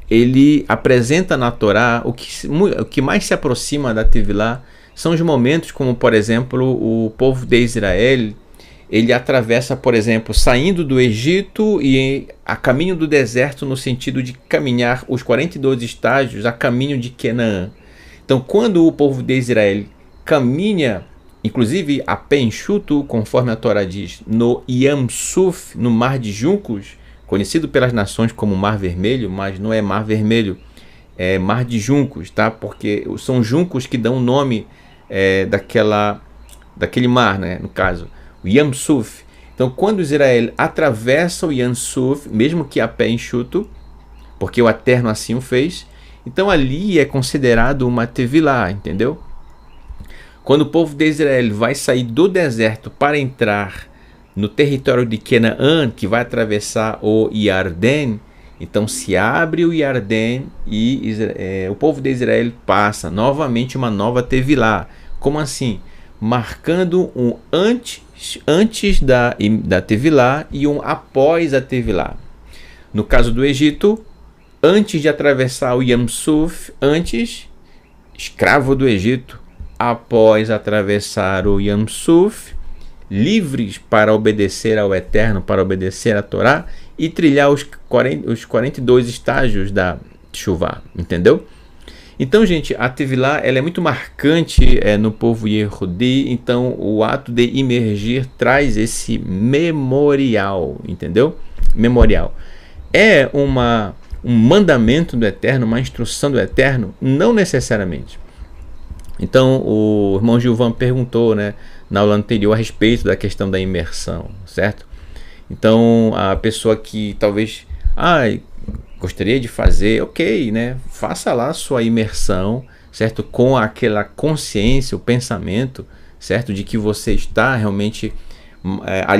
Ele apresenta na Torá o que mais se aproxima da Tevilá são os momentos como, por exemplo, o povo de Israel, ele atravessa, por exemplo, saindo do Egito e a caminho do deserto, no sentido de caminhar os 42 estágios a caminho de Canaã. Então, quando o povo de Israel caminha, inclusive a pé enxuto, conforme a Torá diz, no Yam Suf, no Mar de Juncos, conhecido pelas nações como Mar Vermelho, mas não é Mar Vermelho, é Mar de Juncos, tá? Porque são juncos que dão o nome daquele mar, né? No caso, o Yam Suf. Então, quando Israel atravessa o Yam Suf, mesmo que a pé enxuto, porque o Eterno assim o fez, então ali é considerado uma Tevilá, entendeu? Quando o povo de Israel vai sair do deserto para entrar no território de Canaã, que vai atravessar o Iardém, então se abre o Iardém e o povo de Israel passa novamente uma nova Tevilá. Como assim? Marcando um antes da Tevilá e um após a Tevilá. No caso do Egito, antes de atravessar o Yam Suf, antes, escravo do Egito, após atravessar o Yam Suf, livres para obedecer ao Eterno, para obedecer à Torá e trilhar os 42 estágios da Teshuvá, entendeu? Então, gente, a Tevilá ela é muito marcante no povo Yehudi. Então, o ato de imergir traz esse memorial, entendeu? Memorial. É um mandamento do Eterno, uma instrução do Eterno? Não necessariamente. Então, o irmão Gilvan perguntou, né, na aula anterior a respeito da questão da imersão, certo? Então, a pessoa que talvez gostaria de fazer, ok, né? Faça lá a sua imersão, certo? Com aquela consciência, o pensamento, certo? De que você está realmente...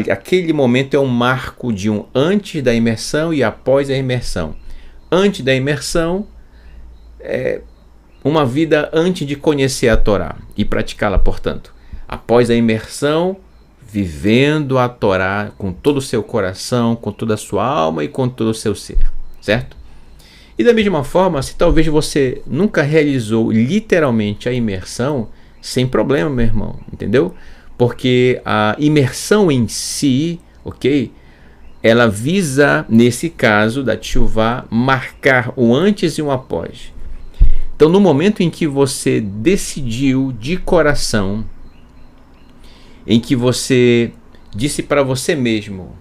aquele momento é um marco de um antes da imersão e após a imersão. Antes da imersão, uma vida antes de conhecer a Torá e praticá-la, portanto. Após a imersão, vivendo a Torá com todo o seu coração, com toda a sua alma e com todo o seu ser, certo? E da mesma forma, se talvez você nunca realizou literalmente a imersão, sem problema, meu irmão, entendeu? Porque a imersão em si, ok? Ela visa, nesse caso da Teshuvá, marcar o antes e o após. Então, no momento em que você decidiu de coração, em que você disse para você mesmo,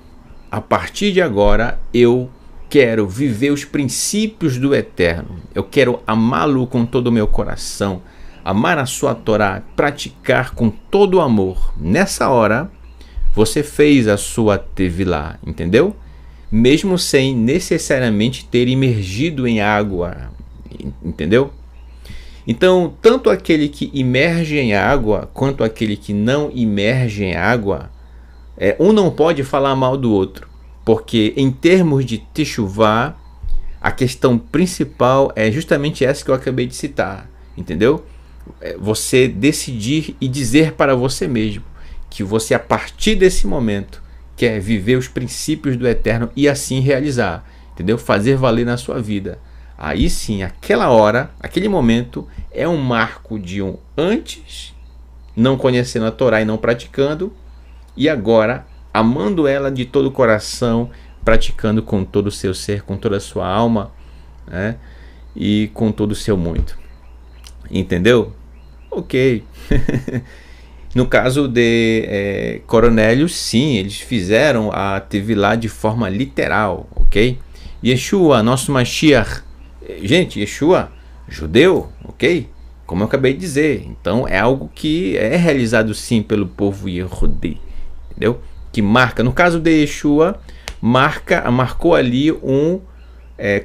a partir de agora eu quero viver os princípios do Eterno, eu quero amá-lo com todo o meu coração, amar a sua Torá, praticar com todo o amor. Nessa hora, você fez a sua Tevilá, entendeu? Mesmo sem necessariamente ter imergido em água, entendeu? Então, tanto aquele que imerge em água, quanto aquele que não imerge em água, um não pode falar mal do outro. Porque em termos de teshuvá, a questão principal é justamente essa que eu acabei de citar. Entendeu? Você decidir e dizer para você mesmo que você, a partir desse momento, quer viver os princípios do Eterno e assim realizar. Entendeu? Fazer valer na sua vida. Aí sim, aquela hora, aquele momento, é um marco de um antes, não conhecendo a Torá e não praticando, e agora, amando ela de todo o coração, praticando com todo o seu ser, com toda a sua alma, né? E com todo o seu muito. Entendeu? Ok. No caso de Cornélios, sim, eles fizeram a Tevilá de forma literal, ok? Yeshua, nosso Mashiach. Gente, Yeshua, judeu, ok? Como eu acabei de dizer. Então é algo que é realizado sim pelo povo Yehudi, entendeu? Que marca, no caso de Yeshua, marcou ali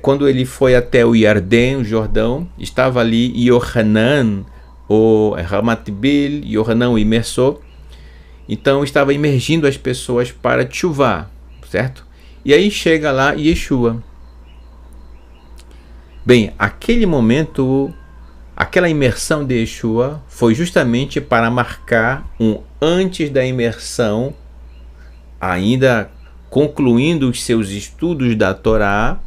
quando ele foi até o Yarden, o Jordão, estava ali Yohanan, o Ramatbil, Yohanan, o imersor. Então estava imergindo as pessoas para tchuvá, certo? E aí chega lá Yeshua. Bem, aquele momento, aquela imersão de Yeshua foi justamente para marcar um antes da imersão, ainda concluindo os seus estudos da Torá,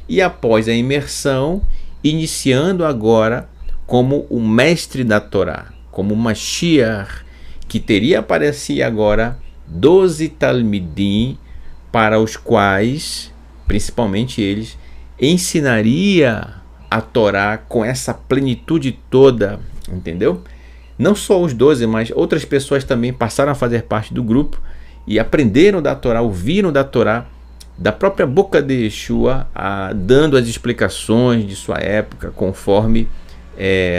e após a imersão, iniciando agora como o mestre da Torá, como Mashiach, que teria aparecido agora 12 Talmidim, para os quais, principalmente eles, ensinaria a Torá com essa plenitude toda, entendeu? Não só os 12, mas outras pessoas também passaram a fazer parte do grupo e aprenderam da Torá, ouviram da Torá, da própria boca de Yeshua, dando as explicações de sua época, conforme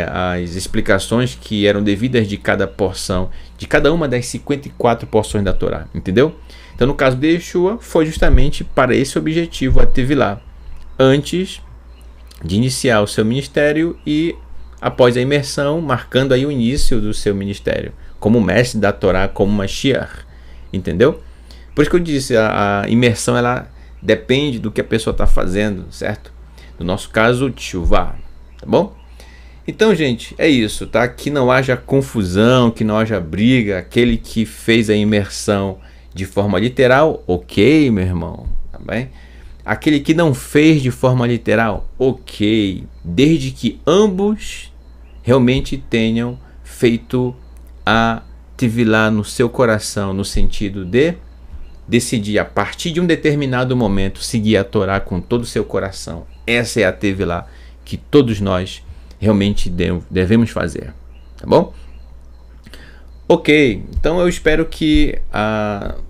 as explicações que eram devidas de cada porção, de cada uma das 54 porções da Torá, entendeu? Então, no caso de Yeshua, foi justamente para esse objetivo a Tevilá, antes de iniciar o seu ministério e após a imersão, marcando aí o início do seu ministério, como mestre da Torá, como Mashiach, entendeu? Por isso que eu disse, a imersão ela depende do que a pessoa está fazendo, certo? No nosso caso, teshuvá, tá bom? Então, gente, é isso, tá? Que não haja confusão, que não haja briga. Aquele que fez a imersão de forma literal, ok, meu irmão, tá bem? Aquele que não fez de forma literal, ok, desde que ambos realmente tenham feito a Tevilá no seu coração, no sentido de decidir a partir de um determinado momento seguir a Torá com todo o seu coração. Essa é a Tevilá que todos nós realmente devemos fazer, tá bom? Ok, então eu espero que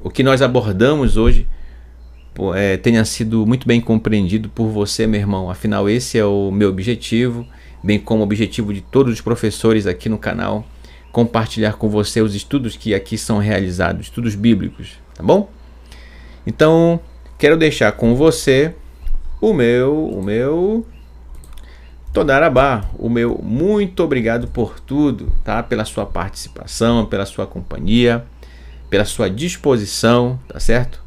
o que nós abordamos hoje tenha sido muito bem compreendido por você, meu irmão. Afinal, esse é o meu objetivo, bem como o objetivo de todos os professores aqui no canal, compartilhar com você os estudos que aqui são realizados, estudos bíblicos, tá bom? Então, quero deixar com você o meu Todarabá, o meu muito obrigado por tudo, tá? Pela sua participação, pela sua companhia, pela sua disposição, tá certo?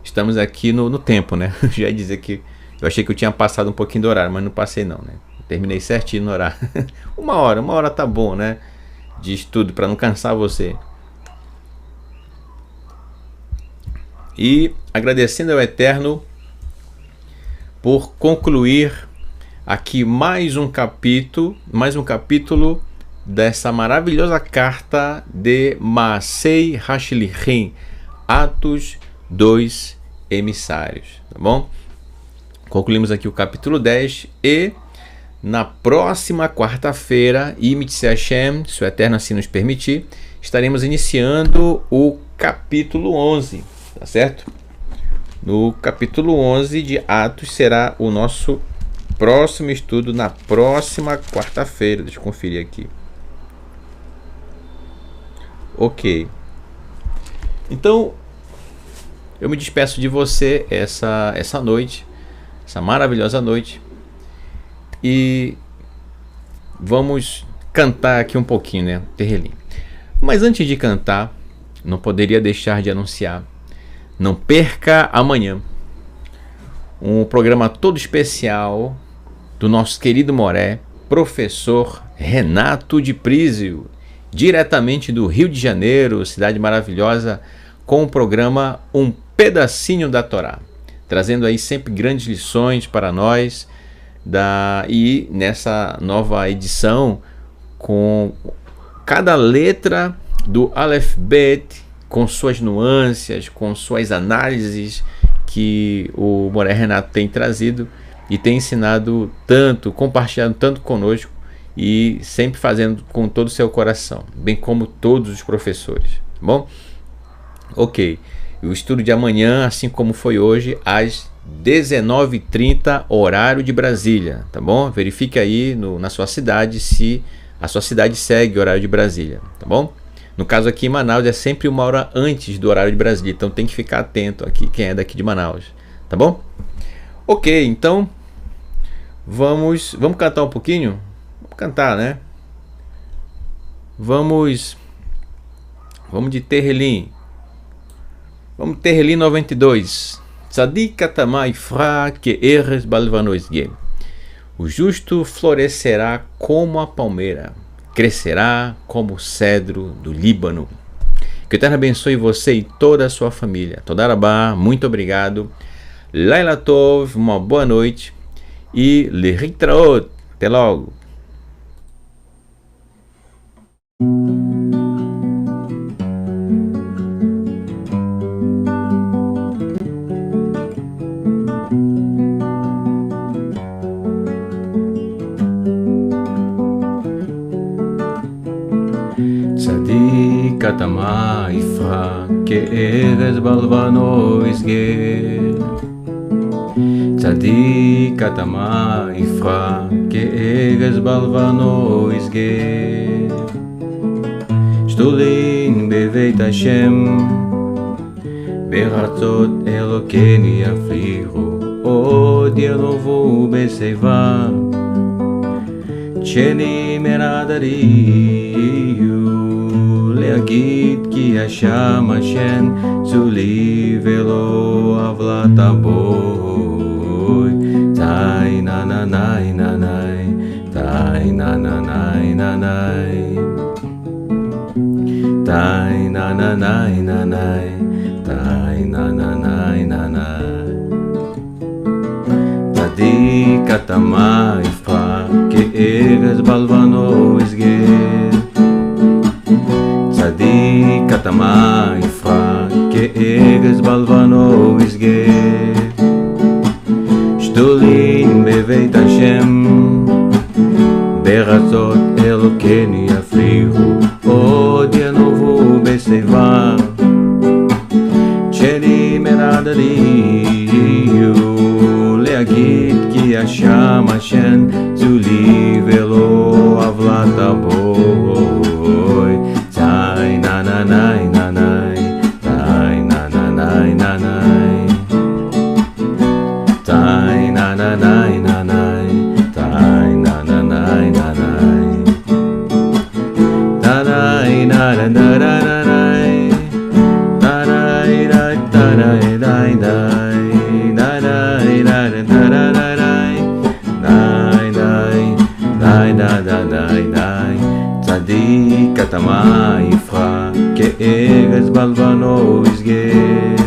Estamos aqui no tempo, né? Já ia dizer que eu achei que eu tinha passado um pouquinho do horário, mas não passei não, né? Terminei certinho no horário. uma hora tá bom, né? De estudo, para não cansar você. E agradecendo ao Eterno por concluir aqui mais um capítulo dessa maravilhosa carta de Maasei Hashlichim, Atos dos Emissários, tá bom? Concluímos aqui o capítulo 10 e na próxima quarta-feira, Imitse Hashem, se o Eterno assim nos permitir, estaremos iniciando o capítulo 11, tá certo? No capítulo 11 de Atos será o nosso próximo estudo na próxima quarta-feira. Deixa eu conferir aqui. Ok. Então, eu me despeço de você essa noite, essa maravilhosa noite. e vamos cantar aqui um pouquinho, né? Terrelim. Mas antes de cantar, não poderia deixar de anunciar. Não perca amanhã um programa todo especial do nosso querido Moré, professor Renato de Prísio, diretamente do Rio de Janeiro, cidade maravilhosa, com o programa Um Pedacinho da Torá, trazendo aí sempre grandes lições para nós, e nessa nova edição, com cada letra do Aleph Bet, com suas nuances, com suas análises que o Moré Renato tem trazido e tem ensinado tanto, compartilhado tanto conosco e sempre fazendo com todo o seu coração, bem como todos os professores, tá bom? Ok, o estudo de amanhã, assim como foi hoje, às 19h30, horário de Brasília, tá bom? Verifique aí na sua cidade se a sua cidade segue o horário de Brasília, tá bom? No caso aqui em Manaus é sempre 1 hora antes do horário de Brasília, então tem que ficar atento aqui, quem é daqui de Manaus, tá bom? Ok, então vamos cantar um pouquinho? Vamos cantar, né? Vamos de Terrelim. Vamos Terrelim 92. Tzadik Katamah Ifra que Eres Balvanos Ge. O justo florescerá como a palmeira, crescerá como o cedro do Líbano. Que o Eterno abençoe você e toda a sua família. Toda Rabá, muito obrigado. Laila Tov, uma boa noite. E Leritraot, até logo. Tzadik Katamah Ifra ke'erez balvano isge. Tzadik Katamah Ifra ke'erez balvano isge. Shtulin beveit Hashem beratzot Elokeni yafrichu od yanovu beseiva sheni meradariu leagid ki Hashem Hashem tzuli velo avlataboy tai na na na na na tai na na na na na tai na na na na na tai na na na na na. Tzadik Katamah Ifra ke'erez balvano isger. Tzadik Katamah Ifra ke'erez balvano isger. Shtulin beveit Hashem beratzot Elokeni yafrichu od yanovu beseiva sheni meradariu leagid ki Hashem Hashem tzuli velo avlataboy tai na na na na na tai na na na na na tai na na na na na tai na na na na na da da da da da da Tzadik Katamah Ifra ke'erez balvano isger.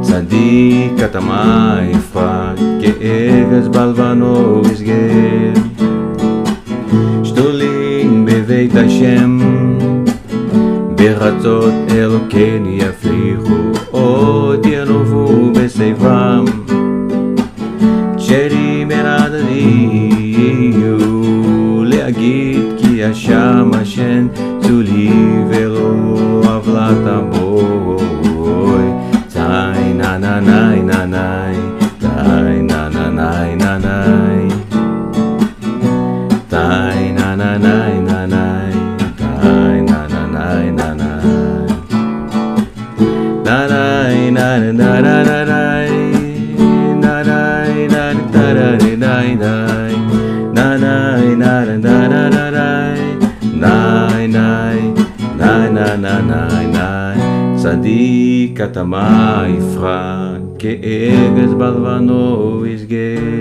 Tzadik Katamah Ifra ke'erez balvano isger. Shtulin beveit Hashem beratzot Elokeni yafrichu od yanovu beseivam sheni meradariu leagid ki Hashem Hashem tzuli velo avlataboy tai na na na na na tai na na na na na tai na na na na na tai na na na na na da da da da da da da da da da da da. כתמה יפרח, כאגז בלבנו ישגה.